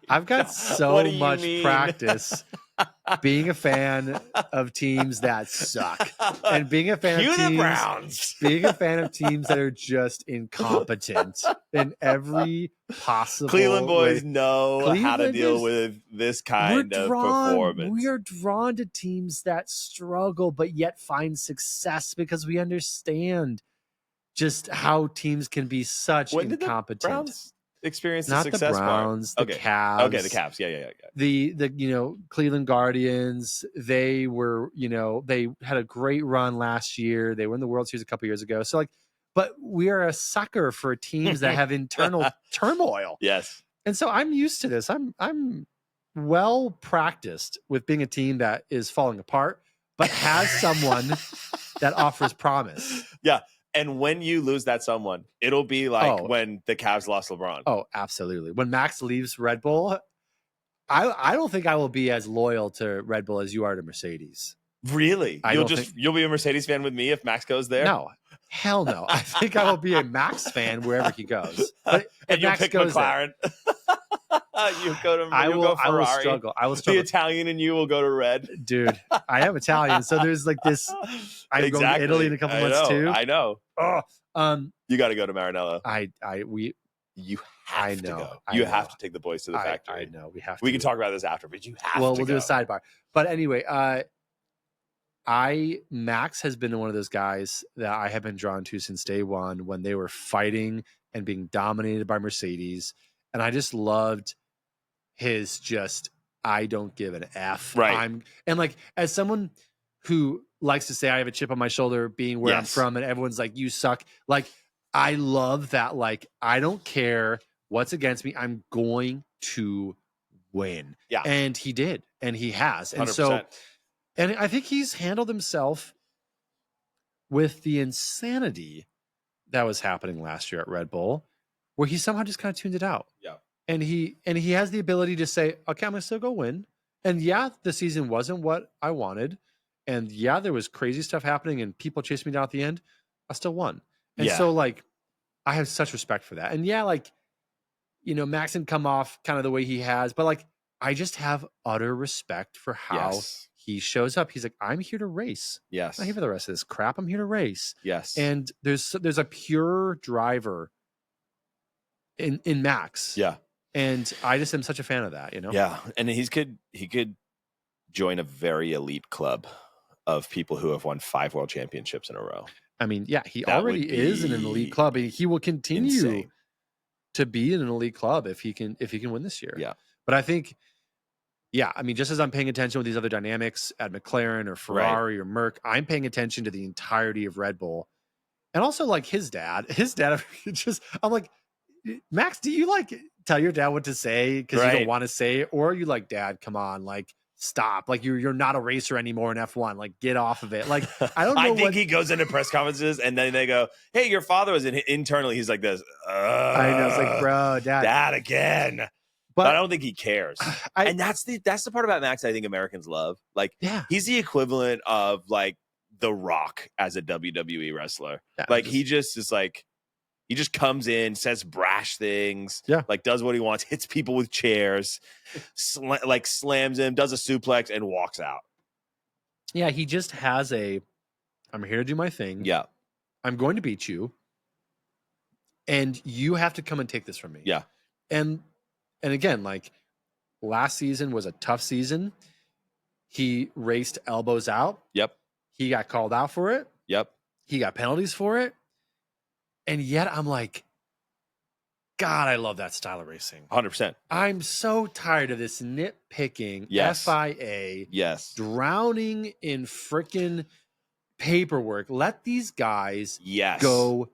I've got so much practice being a fan of teams that suck, and being a fan of teams that are just incompetent in every possible Cleveland boys way. know how to deal with this kind of performance. We are drawn to teams that struggle but yet find success because we understand just how teams can be such incompetent. The Browns experience the Not success the Browns, part? the Cavs. Okay, the Cavs. Yeah. The you know, Cleveland Guardians, they were, you know, they had a great run last year. They won the World Series a couple years ago. So like, but we are a sucker for teams that have internal turmoil. Yes. And so I'm used to this. I'm well practiced with being a team that is falling apart, but has someone that offers promise. Yeah. And when you lose that someone, it'll be like when the Cavs lost LeBron. Oh, absolutely. When Max leaves Red Bull, I don't think I will be as loyal to Red Bull as you are to Mercedes. Really? You'll be a Mercedes fan with me if Max goes there? No. Hell no. I think I will be a Max fan wherever he goes. But and you'll pick McLaren. You go to Ferrari. I will struggle. The Italian and you will go to red. Dude, I am Italian, so there's like this. I'm going to Italy in a couple months too. I know. Oh, you got to go to Maranello. You have to go. You have to take the boys to the factory. I know. We have to. We can talk about this after, but you have to. Well, we'll do a sidebar. But anyway, Max has been one of those guys that I have been drawn to since day one when they were fighting and being dominated by Mercedes. And I just loved his I don't give an F. Right. And like, as someone who likes to say I have a chip on my shoulder being where I'm from and everyone's like, you suck. Like, I love that. Like, I don't care what's against me. I'm going to win. Yeah. And he did. And he has. And 100%. so, and I think he's handled himself with the insanity that was happening last year at Red Bull, where he somehow just kind of tuned it out. Yeah. And he has the ability to say, okay, I'm going to still go win. And yeah, the season wasn't what I wanted. And yeah, there was crazy stuff happening and people chased me down at the end. I still won. And so, like, I have such respect for that. And yeah, like, you know, Max didn't come off kind of the way he has, but like, I just have utter respect for how he shows up. He's like, I'm here to race. Yes. I'm not here for the rest of this crap. I'm here to race. Yes. And there's a pure driver in Max. Yeah. And I just am such a fan of that, you know? Yeah. And he could join a very elite club of people who have won 5 world championships in a row. I mean, yeah, he already is in an elite club. And he will continue to be in an elite club if he can win this year. Yeah. But I think, yeah, I mean, just as I'm paying attention with these other dynamics at McLaren or Ferrari or Merc, I'm paying attention to the entirety of Red Bull. And also, like, his dad just, I'm like, Max, do you like tell your dad what to say because you don't want to say it? Or are you like, Dad, come on, like, stop. Like, you're not a racer anymore in F1. Like, get off of it. Like, I don't know. I think he goes into press conferences and then they go, hey, your father was internally. He's like this. I know. It's like, bro, Dad again. But I don't think he cares. And that's the part about Max I think Americans love. Like, he's the equivalent of like The Rock as a WWE wrestler. Yeah, like, he just is like, he just comes in, says brash things, like does what he wants, hits people with chairs, like slams him, does a suplex, and walks out. Yeah, he just has I'm here to do my thing. Yeah. I'm going to beat you. And you have to come and take this from me. Yeah. And again, like, last season was a tough season. He raced elbows out. Yep. He got called out for it. Yep. He got penalties for it. And yet I'm like, God, I love that style of racing. 100%. I'm so tired of this nitpicking FIA. Yes. Drowning in freaking paperwork. Let these guys go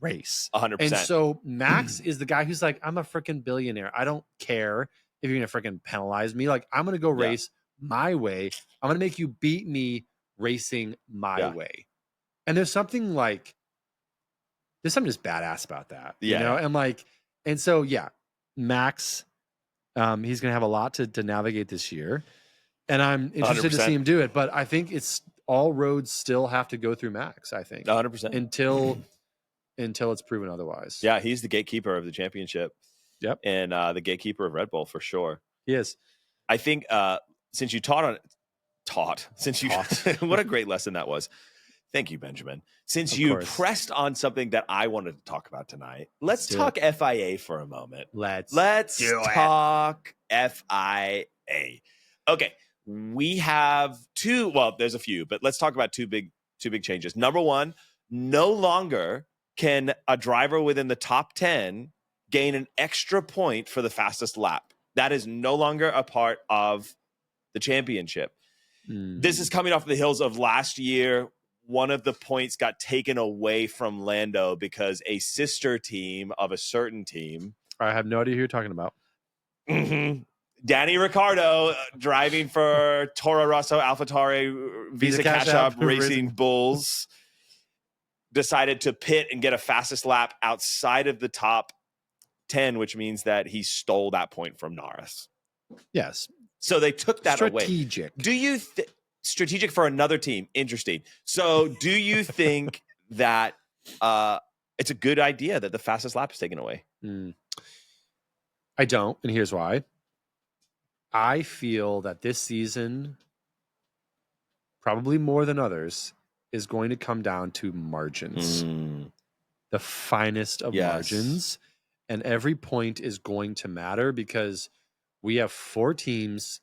race. 100%. And so Max is the guy who's like, I'm a freaking billionaire. I don't care if you're going to freaking penalize me. Like, I'm going to go race my way. I'm going to make you beat me racing my way. And there's something just badass about that, you know? And like, and so, Max, he's going to have a lot to navigate this year, and I'm interested 100%. to see him do it, but I think it's all roads still have to go through Max, I think 100% until it's proven otherwise. Yeah. He's the gatekeeper of the championship. Yep. And the gatekeeper of Red Bull for sure. He is. I think, since you what a great lesson that was. Thank you, Benjamin. Since you pressed on something that I wanted to talk about tonight, let's talk FIA for a moment. Let's talk FIA. Okay, we have there's a few, but let's talk about two big changes. Number one, no longer can a driver within the top 10 gain an extra point for the fastest lap. That is no longer a part of the championship. This is coming off the heels of last year. One of the points got taken away from Lando because a sister team of a certain team. I have no idea who you're talking about. Danny Ricciardo driving for Toro Rosso, AlphaTauri, Visa Cash App Racing Bulls decided to pit and get a fastest lap outside of the top 10, which means that he stole that point from Norris. Yes. So they took that away. Strategic. Do you strategic for another team? Interesting. So do you think that it's a good idea that the fastest lap is taken away? I don't, and here's why. I feel that this season, probably more than others, is going to come down to margins. The finest of margins. And every point is going to matter because we have 4 teams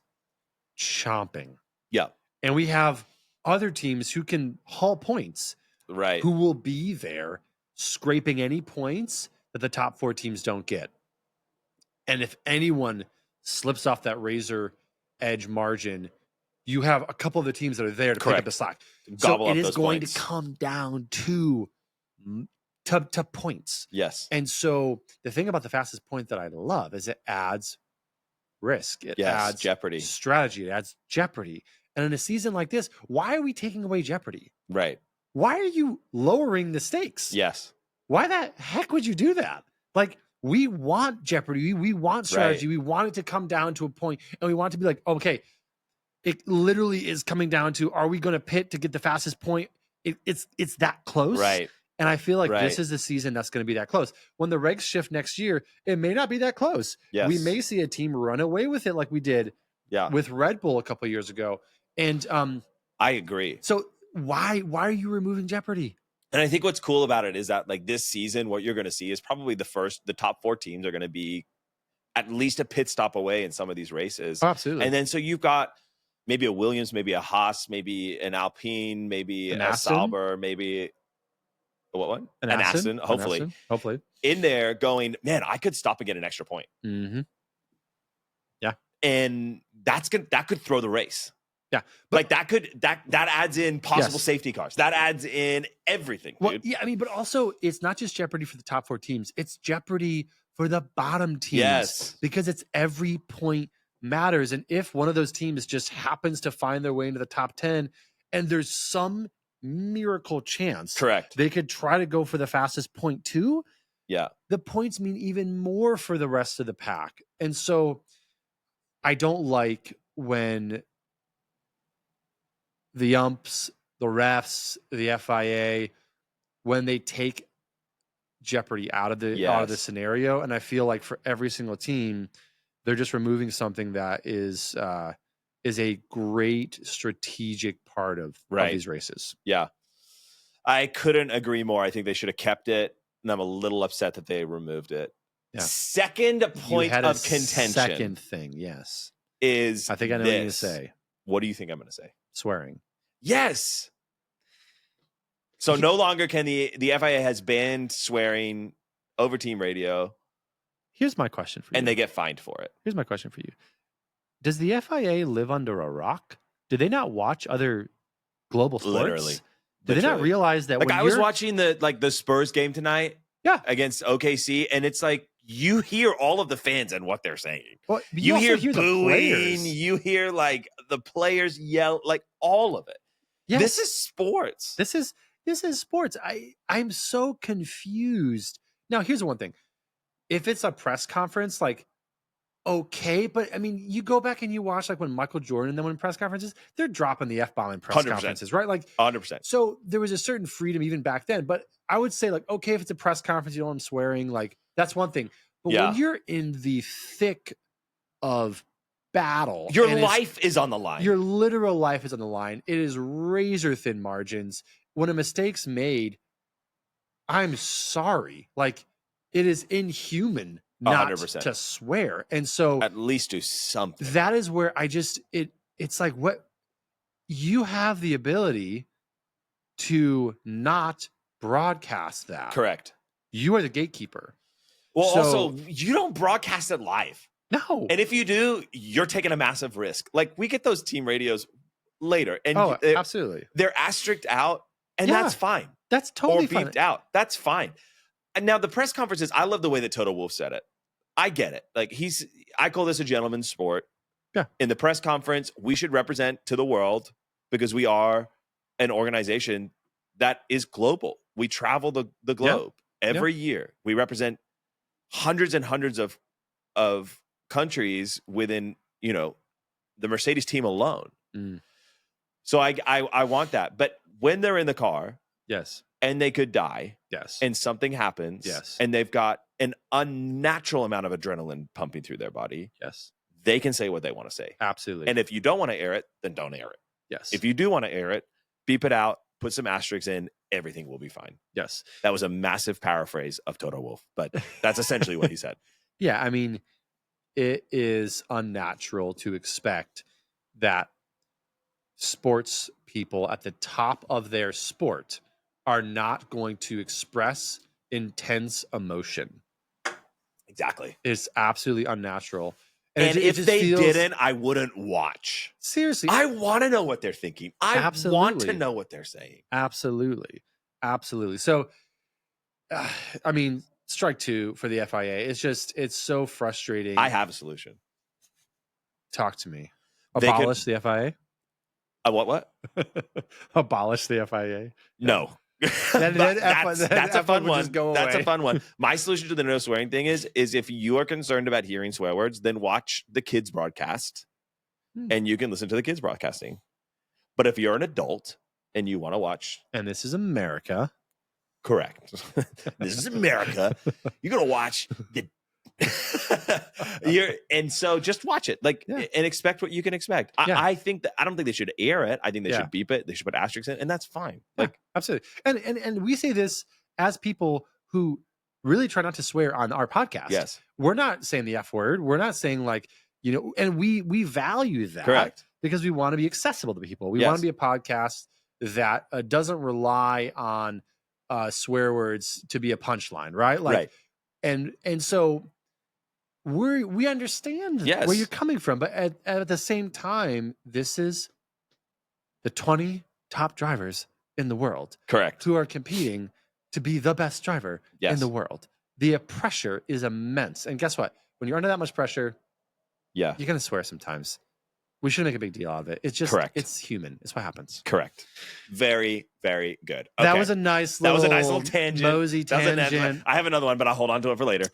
chomping. Yeah. And we have other teams who can haul points. Right. Who will be there scraping any points that the top 4 teams don't get. And if anyone slips off that razor edge margin, you have a couple of the teams that are there to pick up the slack. Gobble so it up is those going points. to come down to points. Yes. And so the thing about the fastest point that I love is it adds risk. It adds jeopardy, strategy. It adds jeopardy. And in a season like this, why are we taking away jeopardy? Right. Why are you lowering the stakes? Yes. Why the heck would you do that? Like, we want jeopardy. We want strategy. Right. We want it to come down to a point, and we want it to be like, okay, it literally is coming down to, are we going to pit to get the fastest point? It's that close. Right. And I feel like this is the season that's going to be that close. When the regs shift next year, it may not be that close. Yes. We may see a team run away with it like we did with Red Bull a couple of years ago. And I agree. So why are you removing jeopardy? And I think what's cool about it is that, like, this season, what you're going to see is probably the top 4 teams are going to be at least a pit stop away in some of these races. Oh, absolutely. And then so you've got maybe a Williams, maybe a Haas, maybe an Alpine, maybe a Sauber, maybe what one? An Aston, hopefully. Hopefully. In there going, man, I could stop and get an extra point. Mm-hmm. Yeah. And that could throw the race. Yeah. But like that adds in possible safety cars. That adds in everything, dude. Well, yeah, I mean, but also it's not just jeopardy for the top 4 teams. It's jeopardy for the bottom teams. Yes. Because it's every point matters. And if one of those teams just happens to find their way into the top 10 and there's some miracle chance they could try to go for the fastest point too, the points mean even more for the rest of the pack. And so I don't like when the umps, the refs, the FIA, when they take jeopardy out of the scenario. And I feel like for every single team, they're just removing something that is a great strategic part of these races. Yeah. I couldn't agree more. I think they should have kept it, and I'm a little upset that they removed it. Yeah. Second point of contention. Second thing, yes. Is I think I know what you're going to say. What do you think I'm going to say? Swearing. Yes. So no longer can the FIA has banned swearing over team radio. Here's my question for you. And they get fined for it. Here's my question for you. Does the FIA live under a rock? Do they not watch other global sports? Literally. Do they not realize that like I was watching the Spurs game tonight against OKC, and it's like you hear all of the fans and what they're saying. Well, you hear booing, you hear like the players yell, like all of it. Yes. This is sports. This is sports. I'm so confused. Now, here's the one thing. If it's a press conference, like, okay, but I mean, you go back and you watch like when Michael Jordan and then when press conferences, they're dropping the F-bomb in press 100%. Conferences, right? Like 100%. So there was a certain freedom even back then, but I would say like, okay, if it's a press conference, you know, I'm swearing, like that's one thing. But when you're in the thick of battle, your life is on the line. Your literal life is on the line. It is razor thin margins. When a mistake's made, I'm sorry. Like it is inhuman not 100%. To swear. And so at least do something. That is where I just it's like what you have the ability to not broadcast that. Correct. You are the gatekeeper. Well, also you don't broadcast it live. No. And if you do, you're taking a massive risk. Like we get those team radios later and absolutely. They're asterisked out and that's fine. That's totally fine. Or beeped out. That's fine. And now the press conferences, I love the way that Toto Wolff said it. I get it. Like I call this a gentleman's sport. Yeah. In the press conference, we should represent to the world because we are an organization that is global. We travel the globe every year. We represent hundreds and hundreds of countries within, you know, the Mercedes team alone. Mm. So I want that. But when they're in the car, yes, and they could die, yes, and something happens, yes, and they've got an unnatural amount of adrenaline pumping through their body, yes, they can say what they want to say. Absolutely. And if you don't want to air it, then don't air it. Yes. If you do want to air it, beep it out, put some asterisks in, everything will be fine. Yes. That was a massive paraphrase of Toto Wolff, but that's essentially what he said. Yeah, I mean, it is unnatural to expect that sports people at the top of their sport are not going to express intense emotion. Exactly. It's absolutely unnatural. And if they didn't, I wouldn't watch. Seriously. I want to know what they're thinking. I want to know what they're saying. Absolutely. Absolutely. So, I mean, strike 2 for the FIA. It's so frustrating. I have a solution. Talk to me. Abolish the FIA? What? Abolish the FIA? No. That's a fun one. That's a fun one. My solution to the no swearing thing is if you are concerned about hearing swear words, then watch the kids broadcast and you can listen to the kids broadcasting. But if you're an adult and you want to watch, and this is America, correct. This is America. You're gonna watch the. And so just watch it, and expect what you can expect. I don't think they should air it. I think they should beep it. They should put asterisks in, and that's fine. Absolutely. And we say this as people who really try not to swear on our podcast. Yes, we're not saying the F word. We're not saying and we value that. Correct. Because we want to be accessible to people. We want to be a podcast that doesn't rely on swear words to be a punchline, right? Right. And so we understand where you're coming from, but at the same time, this is the 20 top drivers in the world, correct, who are competing to be the best driver in the world. The pressure is immense, and guess what? When you're under that much pressure, you're gonna swear sometimes. We shouldn't make a big deal out of it. It's just, it's human. It's what happens. Correct. Very, very good. Okay. That was a nice little tangent. Mosey tangent. I have another one, but I'll hold on to it for later.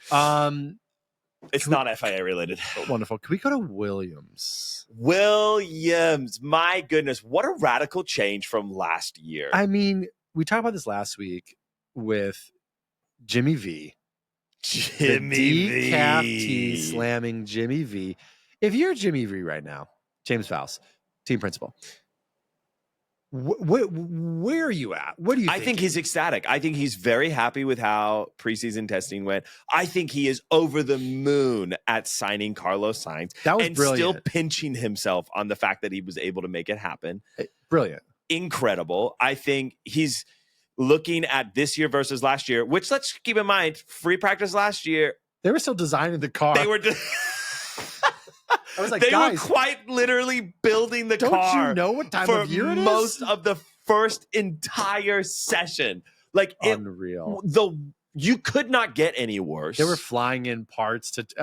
It's not FIA related. Wonderful. Can we go to Williams? Williams. My goodness. What a radical change from last year. I mean, we talked about this last week with Jimmy V. Decaf T slamming Jimmy V. If you're Jimmy V right now, James Vowles, team principal, where are you at? What do you think? I think he's ecstatic. I think he's very happy with how preseason testing went. I think he is over the moon at signing Carlos Sainz. That was brilliant. Still pinching himself on the fact that he was able to make it happen. Brilliant. Incredible. I think he's looking at this year versus last year, which, let's keep in mind, free practice last year. They were still designing the car. They were I was like, they were quite literally building the car. Don't you know what time of year it is? Most of the first entire session. Unreal. You could not get any worse. They were flying in parts it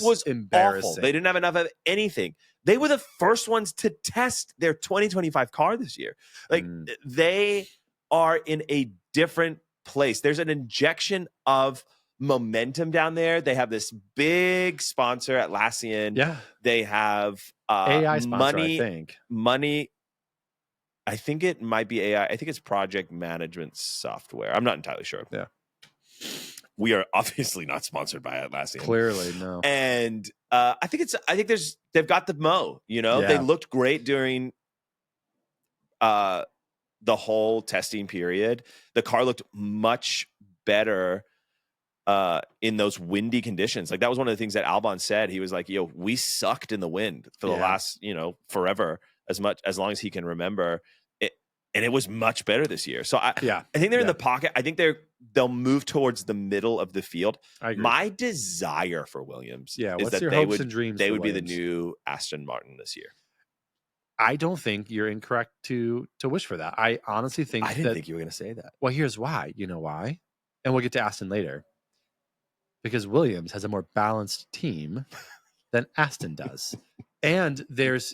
was embarrassing. Awful. They didn't have enough of anything. They were the first ones to test their 2025 car this year. They are in a different place. There's an injection of momentum down there. They have this big sponsor at Atlassian. Yeah. They have AI sponsor, money. I think it might be AI. I think it's project management software. I'm not entirely sure. Yeah. We are obviously not sponsored by Atlassian. Clearly, no. And they've got the mo, They looked great during the whole testing period. The car looked much better in those windy conditions. That was one of the things that Albon said. He was like, we sucked in the wind for the last, forever, as long as he can remember it. And it was much better this year. So I think they're in the pocket. I think they'll move towards the middle of the field. I agree. My desire for Williams is that they would be the new Aston Martin this year. I don't think you're incorrect to wish for that. I honestly think I didn't think you were going to say that. Well, here's why. You know why? And we'll get to Aston later. Because Williams has a more balanced team than Aston does. And there's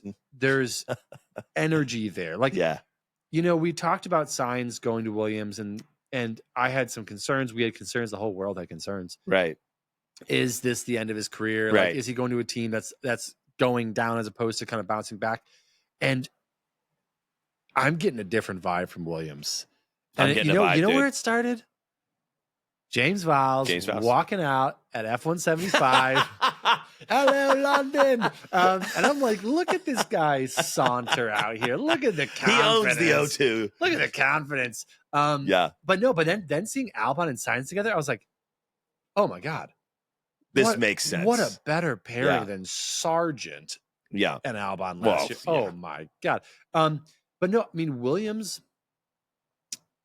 energy there. We talked about Sainz going to Williams and I had some concerns. We had concerns. The whole world had concerns. Right. Is this the end of his career? Right. Is he going to a team that's going down as opposed to kind of bouncing back? And I'm getting a different vibe from Williams. And you know where it started? James Vowles walking out at F175. Hello, London. And I'm like, look at this guy saunter out here. Look at the confidence. He owns the O2. Look at the confidence. But then seeing Albon and Sainz together, I was like, oh my God. This makes sense. What a better pairing than Sargent and Albon last year. Yeah. Oh my God. Williams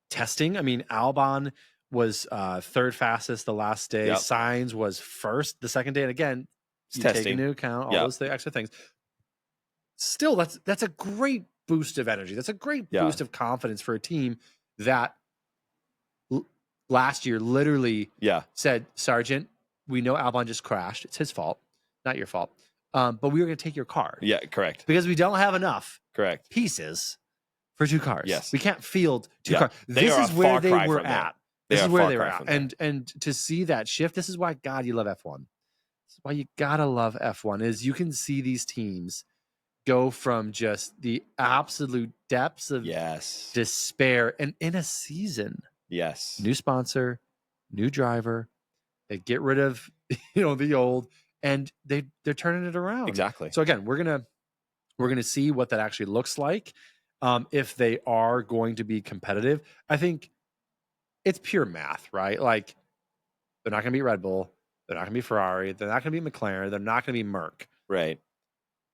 testing. Albon was third fastest the last day. Yep. Sainz was first the second day. And again, you testing. take into account all those extra things. Still, that's a great boost of energy. That's a great boost of confidence for a team that last year literally said, Sergeant, we know Albon just crashed. It's his fault, not your fault. But we were going to take your car. Yeah, correct. Because we don't have enough correct pieces for 2 cars. Yes. We can't field 2 cars. This is where they were at. This is where they were at. And to see that shift, this is why, God, you love F1. This is why you got to love F1 is you can see these teams go from just the absolute depths of despair. And in a season, new sponsor, new driver, they get rid of, the old, and they're turning it around. Exactly. So again, we're gonna see what that actually looks like. If they are going to be competitive, I think it's pure math, right? Like they're not gonna be Red Bull, they're not gonna be Ferrari, they're not gonna be McLaren, they're not gonna be Merc. Right.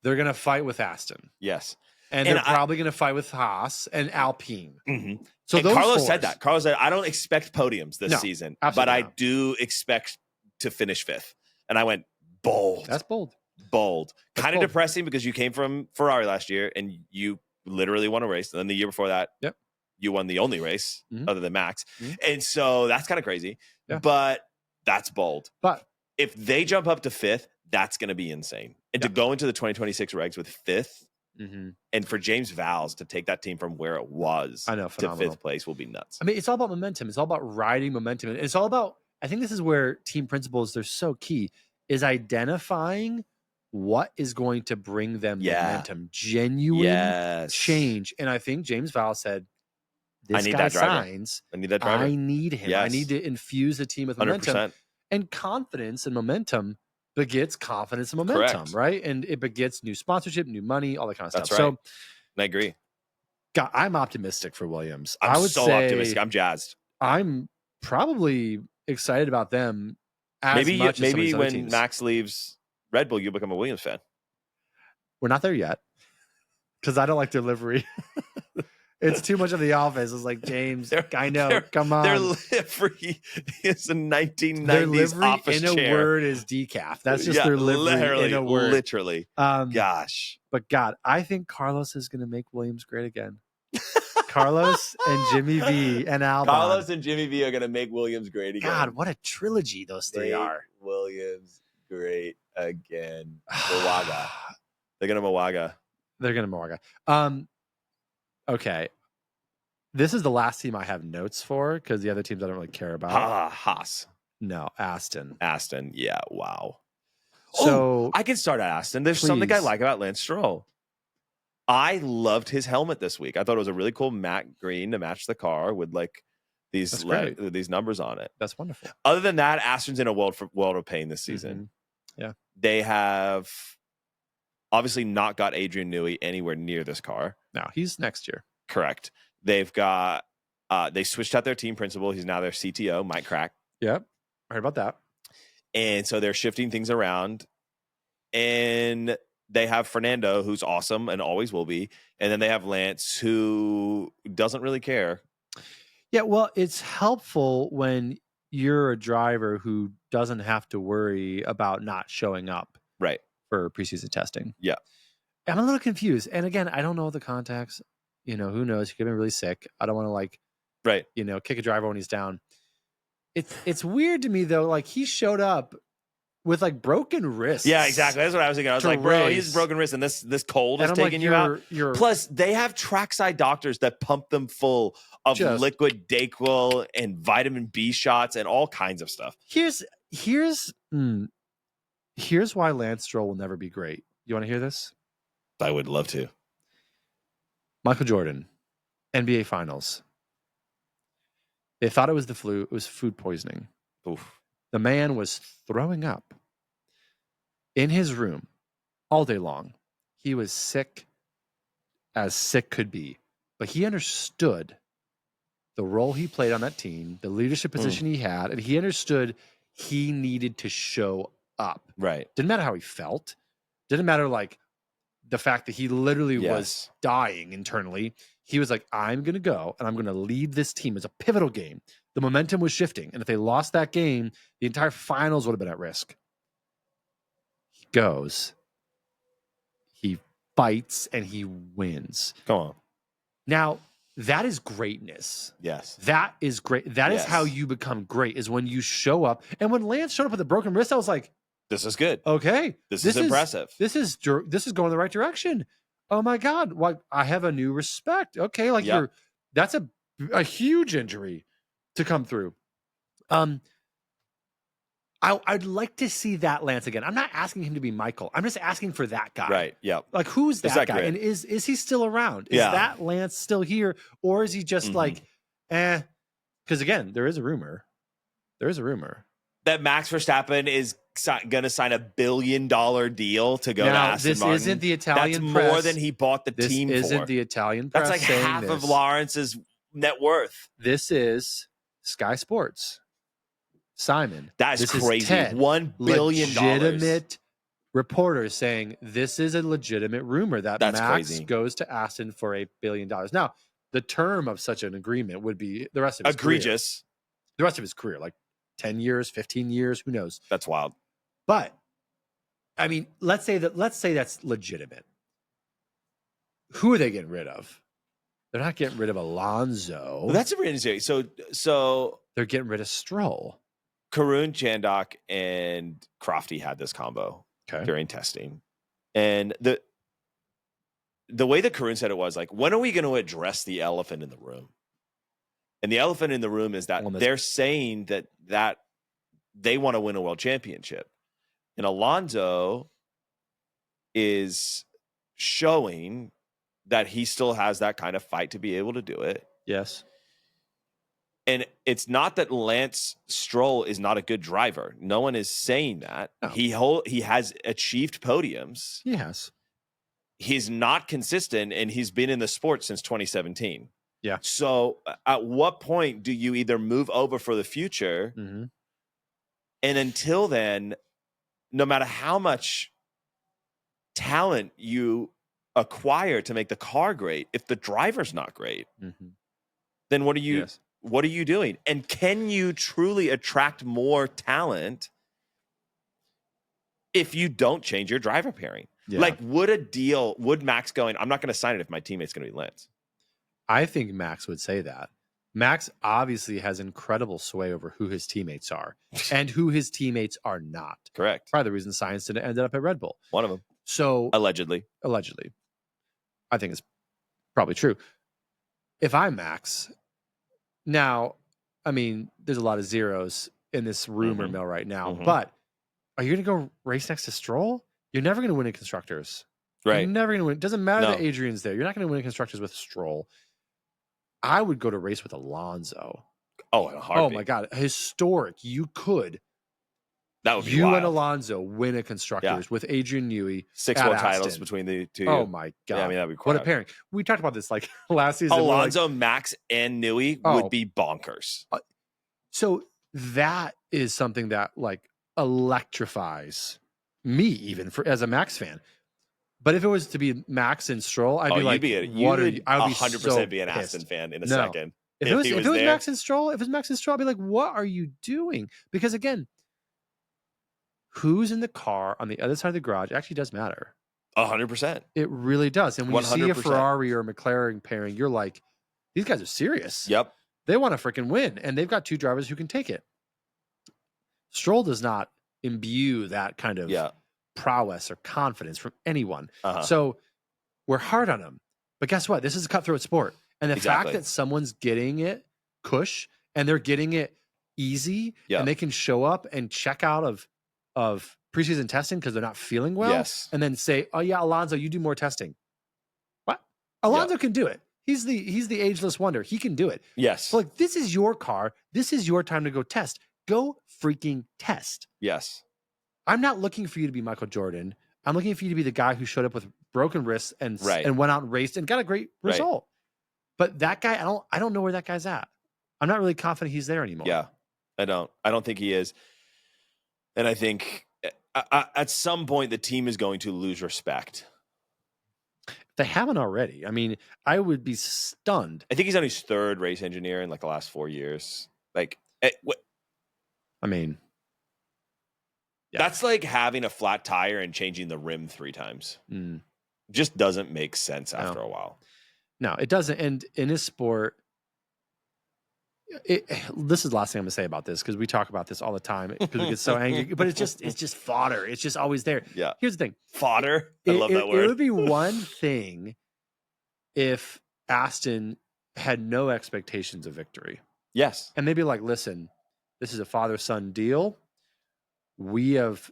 They're gonna fight with Aston. Yes. And they're probably going to fight with Haas and Alpine. Mm-hmm. So and Carlos said that. Carlos said, I don't expect podiums this season, but I do expect to finish 5th. And I went, bold. That's bold. Bold. Kind of depressing because you came from Ferrari last year and you literally won a race. And then the year before that, you won the only race other than Max. Mm-hmm. And so that's kind of crazy. Yeah. But that's bold. But if they jump up to 5th, that's going to be insane. And to go into the 2026 regs with 5th, and for James Vowles to take that team from where it was to 5th place will be nuts. I mean, it's all about momentum. It's all about riding momentum. And it's all about, I think this is where team principals, they're so key, is identifying what is going to bring them momentum, genuine change. And I think James Vowles said, this guy signs. I need that driver. I need him. I need to infuse the team with momentum. 100%. And confidence and momentum begets confidence and momentum, right? And it begets new sponsorship, new money, all that kind of stuff. That's right. So I agree. God, I'm optimistic for Williams. I would say optimistic. I'm jazzed. I'm probably excited about them as much as maybe when teams. Max leaves Red Bull, you become a Williams fan. We're not there yet because I don't like their livery. It's too much of the office. It's like, James, I know. Come on. Their livery is a 1990s their livery office in chair. A word is decaf. That's just their livery in a word. Literally. Gosh. But God, I think Carlos is going to make Williams great again. Carlos and Jimmy V and Albon. Carlos and Jimmy V are going to make Williams great again. God, what a trilogy those three are. Williams great again. Mawaga. They're going to Mawaga. They're going to Mawaga. Okay. This is the last team I have notes for because the other teams I don't really care about. Haas. No, Aston. Yeah, wow. So I can start at Aston. There's something I like about Lance Stroll. I loved his helmet this week. I thought it was a really cool matte green to match the car with like these numbers on it. That's wonderful. Other than that, Aston's in a world of pain this season. Mm-hmm. Yeah. They have obviously not got Adrian Newey anywhere near this car. No, he's next year. Correct. They've got they switched out their team principal. He's now their CTO, Mike Crack. Yep. I heard about that. And so they're shifting things around. And they have Fernando, who's awesome and always will be. And then they have Lance, who doesn't really care. Yeah, well, it's helpful when you're a driver who doesn't have to worry about not showing up. Right. For preseason testing. Yeah. I'm a little confused. And again, I don't know the context. Who knows? He could have been really sick. I don't want to kick a driver when he's down. It's weird to me though. Like he showed up with like broken wrists. Yeah, exactly. That's what I was thinking. I was like, bro, he's broken wrists and this cold is taking you out. Plus, they have trackside doctors that pump them full of liquid Dayquil and vitamin B shots and all kinds of stuff. Here's why Lance Stroll will never be great. You want to hear this? I would love to. Michael Jordan, NBA Finals. They thought it was the flu. It was food poisoning. Oof. The man was throwing up in his room all day long. He was sick as sick could be. But he understood the role he played on that team, the leadership position he had, and he understood he needed to show up. Right. Didn't matter how he felt. Didn't matter like the fact that he literally was dying internally. He was like, I'm going to go and I'm going to lead this team. It's a pivotal game. The momentum was shifting. And if they lost that game, the entire finals would have been at risk. He goes, he fights, and he wins. Come on. Now, that is greatness. Yes. That is great. That is how you become great, is when you show up. And when Lance showed up with a broken wrist, I was like, this is good. Okay. This is impressive. This is going in the right direction. Oh my God. Like, I have a new respect. Okay. Like that's a huge injury to come through. I'd like to see that Lance again. I'm not asking him to be Michael. I'm just asking for that guy. Right. Yeah. Like, who's that guy? Great? And is he still around? Is that Lance still here? Or is he just like, because again, there is a rumor. That Max Verstappen is going to sign $1 billion deal to go to Aston Martin. This isn't the Italian That's press. More than he bought the team for. This isn't the Italian press. That's like half of Lawrence's net worth. This is Sky Sports. Simon. That's crazy. $1 billion. Legitimate reporters saying this is a legitimate rumor that Max goes to Aston for $1 billion. Now, the term of such an agreement would be the rest of his egregious. Career. The rest of his career, like 10 years, 15 years, who knows? That's wild. But I mean, let's say that's legitimate. Who are they getting rid of? They're not getting rid of Alonso. Well, that's a really interesting. So they're getting rid of Stroll. Karun Chandhok and Crofty had this combo during testing. And the way that Karun said it was like, when are we going to address the elephant in the room? And the elephant in the room is that they're saying that they want to win a world championship. And Alonso is showing that he still has that kind of fight to be able to do it. Yes. And it's not that Lance Stroll is not a good driver. No one is saying that. No. He has achieved podiums. He has. He's not consistent, and he's been in the sport since 2017. Yeah. So at what point do you either move over for the future? Mm-hmm. And until then, no matter how much talent you acquire to make the car great, if the driver's not great, then what are you doing? And can you truly attract more talent if you don't change your driver pairing? Yeah. Like, would Max going, I'm not going to sign it if my teammate's going to be Lance? I think Max would say that. Max obviously has incredible sway over who his teammates are and who his teammates are not. Correct. Probably the reason Sainz ended up at Red Bull. One of them. So allegedly. I think it's probably true. If I'm Max, now, I mean, there's a lot of zeros in this rumor mill right now, but are you going to go race next to Stroll? You're never going to win in Constructors. Right. You're never going to win. It doesn't matter that Adrian's there. You're not going to win in Constructors with Stroll. I would go to race with Alonso. Oh, in a heartbeat. Oh, my God. Historic. You could. That would be wild. And Alonso win a Constructors with Adrian Newey. 6 more titles between the two. Oh, my God. Yeah, I mean, that'd be cool. What a pairing. We talked about this like last season. Alonso, Max, and Newey would be bonkers. So that is something that like electrifies me even as a Max fan. But if it was to be Max and Stroll, I'd be like, what are you? I would 100% be an Aston fan in a second. If it was Max and Stroll, I'd be like, what are you doing? Because again, who's in the car on the other side of the garage actually does matter. 100%. It really does. And when 100%. You see a Ferrari or a McLaren pairing, you're like, these guys are serious. Yep. They want to freaking win, and they've got two drivers who can take it. Stroll does not imbue that kind of prowess or confidence from anyone. So we're hard on him. But guess what? This is a cutthroat sport. And the fact that someone's getting it cush and they're getting it easy and they can show up and check out of preseason testing because they're not feeling well and then say, oh yeah, Alonso, you do more testing. What? Alonso can do it. He's the ageless wonder. He can do it. Yes. So like, this is your car. This is your time to go test. Go freaking test. Yes. I'm not looking for you to be Michael Jordan. I'm looking for you to be the guy who showed up with broken wrists and went out and raced and got a great result. But that guy, I don't know where that guy's at. I'm not really confident he's there anymore. Yeah, I don't think he is. And I think at some point the team is going to lose respect. They haven't already. I mean, I would be stunned. I think he's on his third race engineer in like the last 4 years. Like, I mean, that's like having a flat tire and changing the rim 3 times. Just doesn't make sense after a while. No, it doesn't. And in his sport, this is the last thing I'm going to say about this, because we talk about this all the time because we get so angry. But it's just fodder. It's just always there. Yeah. Here's the thing. Fodder. I love that word. It would be one thing if Aston had no expectations of victory. Yes. And they'd be like, listen, this is a father-son deal. We have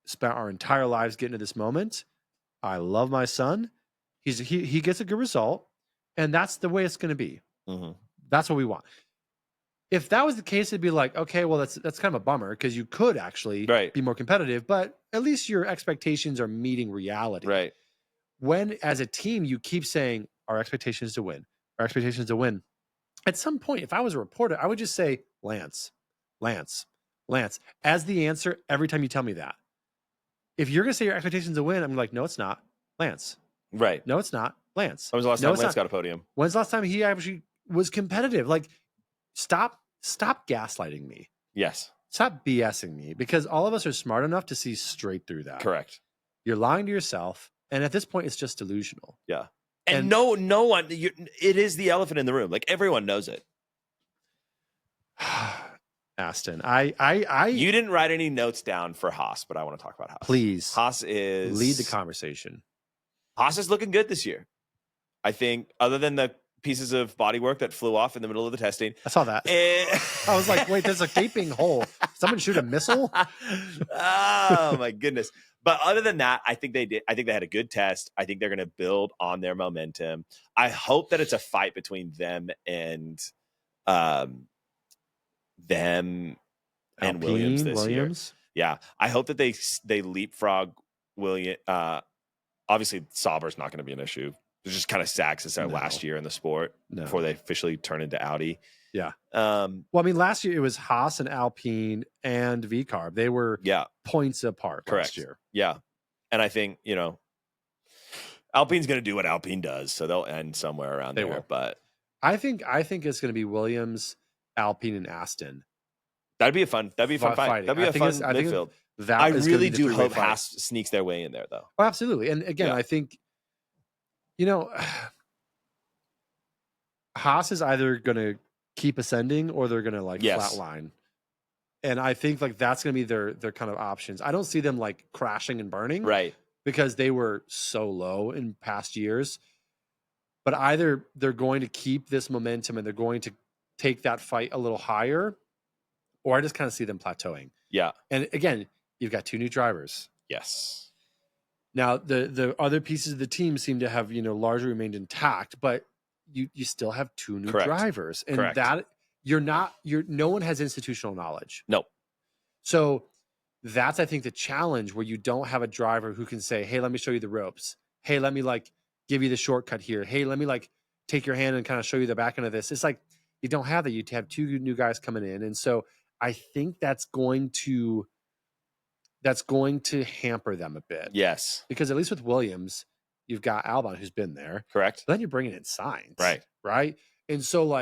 spent our entire lives getting to this moment. I love my son. He gets a good result, and that's the way it's going to be. That's what we want. If that was the case, it'd be like, okay, well, that's kind of a bummer, because you could actually be more competitive, but at least your expectations are meeting reality. Right. When, as a team, you keep saying, our expectation is to win, our expectation is to win. At some point, if I was a reporter, I would just say, Lance, as the answer every time you tell me that. If you're going to say your expectation is to win, I'm like, no, it's not, Lance. Right. No, it's not, Lance. When was the last time Lance got a podium? When's the last time he actually was competitive? Like, stop gaslighting me. Yes. Stop BSing me, because all of us are smart enough to see straight through that. Correct. You're lying to yourself. And at this point, it's just delusional. Yeah. And no one, it is the elephant in the room. Like, everyone knows it. Aston, you didn't write any notes down for Haas, but I want to talk about Haas. Please. Haas is lead the conversation. Haas is looking good this year. I think, other than the pieces of bodywork that flew off in the middle of the testing. I saw that. I was like, wait, there's a gaping hole. Someone shoot a missile? Oh my goodness. But other than that, I think they had a good test. I think they're going to build on their momentum. I hope that it's a fight between them and Alpine, Williams this year. Yeah. I hope that they leapfrog Williams. Obviously, Sauber's not going to be an issue. It's just kind of sags since our last year in the sport before they officially turn into Audi. Yeah. Well, I mean, last year it was Haas and Alpine and VCarb. They were points apart last year. Yeah. And I think, Alpine's going to do what Alpine does, so they'll end somewhere around there. Will. But I think it's going to be Williams, Alpine, and Aston. That'd be a fun fight. That'd be a fun midfield. I really do hope Haas sneaks their way in there, though. Oh, absolutely. And again, I think, Haas is either going to keep ascending or they're going to flatline. And I think that's going to be their kind of options. I don't see them crashing and burning. Right. Because they were so low in past years. But either they're going to keep this momentum and they're going to take that fight a little higher, or I just kind of see them plateauing. Yeah. And again, you've got 2 new drivers. Yes. Now, the other pieces of the team seem to have, largely remained intact, but you still have 2 new drivers. And that no one has institutional knowledge. Nope. So that's, I think, the challenge, where you don't have a driver who can say, hey, let me show you the ropes. Hey, let me give you the shortcut here. Hey, let me take your hand and kind of show you the back end of this. It's you don't have that. You have 2 new guys coming in. And so I think that's going to hamper them a bit. Yes. Because at least with Williams, you've got Albon, who's been there. Correct. But then you're bringing in Sainz. Right. And so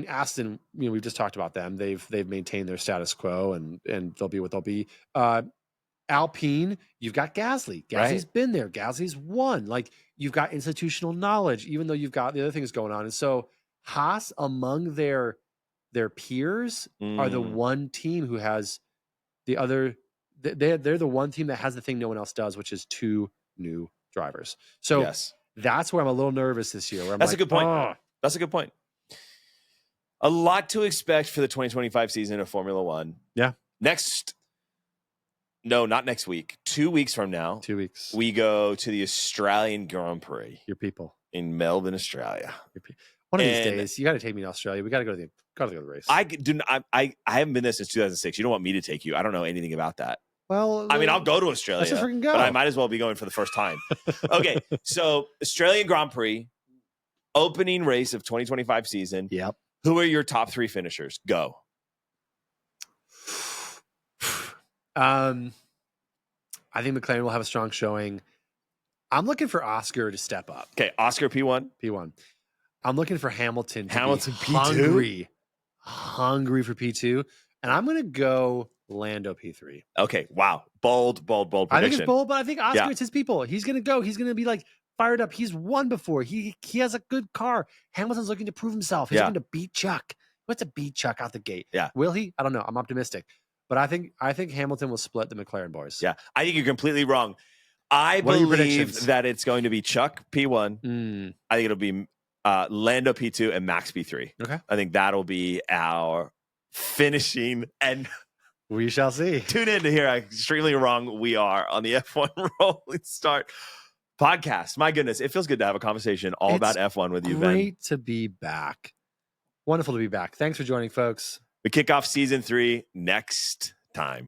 Aston, we've just talked about them. They've maintained their status quo and they'll be what they'll be. Alpine, you've got Gasly. Gasly's been there. Gasly's won. You've got institutional knowledge, even though you've got the other things going on. And so Haas, among their peers, are the one team who has the other. They're the one team that has the thing no one else does, which is 2 new drivers. So that's where I'm a little nervous this year. That's a good point. That's a good point. A lot to expect for the 2025 season of Formula One. Yeah. Not next week. 2 weeks from now. 2 weeks. We go to the Australian Grand Prix. Your people. In Melbourne, Australia. One of these days, you got to take me to Australia. We got to go to the race. I haven't been there since 2006. You don't want me to take you. I don't know anything about that. Well, I'll go to Australia. Let's just freaking go. But I might as well be going for the first time. Okay, so Australian Grand Prix, opening race of 2025 season. Yep. Who are your top 3 finishers? Go. I think McLaren will have a strong showing. I'm looking for Oscar to step up. Okay, Oscar P1. P1. I'm looking for Hamilton to Hamilton be P2? hungry for P2, and I'm going to go Lando P3. Okay, wow. Bold prediction. I think it's bold, but I think Oscar, it's his people. He's going to go. He's going to be like fired up. He's won before. He has a good car. Hamilton's looking to prove himself. He's looking to beat Chuck. He wants to beat Chuck out the gate. Yeah. Will he? I don't know. I'm optimistic. But I think Hamilton will split the McLaren boys. Yeah. I think you're completely wrong. I believe that it's going to be Chuck P1. I think it'll be Lando P2 and Max P3. Okay. I think that'll be our finishing, and we shall see. Tune in to hear how extremely wrong we are on the F1 Rolling Start podcast. My goodness, it feels good to have a conversation about F1 with you, Ben. Great to be back. Wonderful to be back. Thanks for joining, folks. We kick off season 3 next time.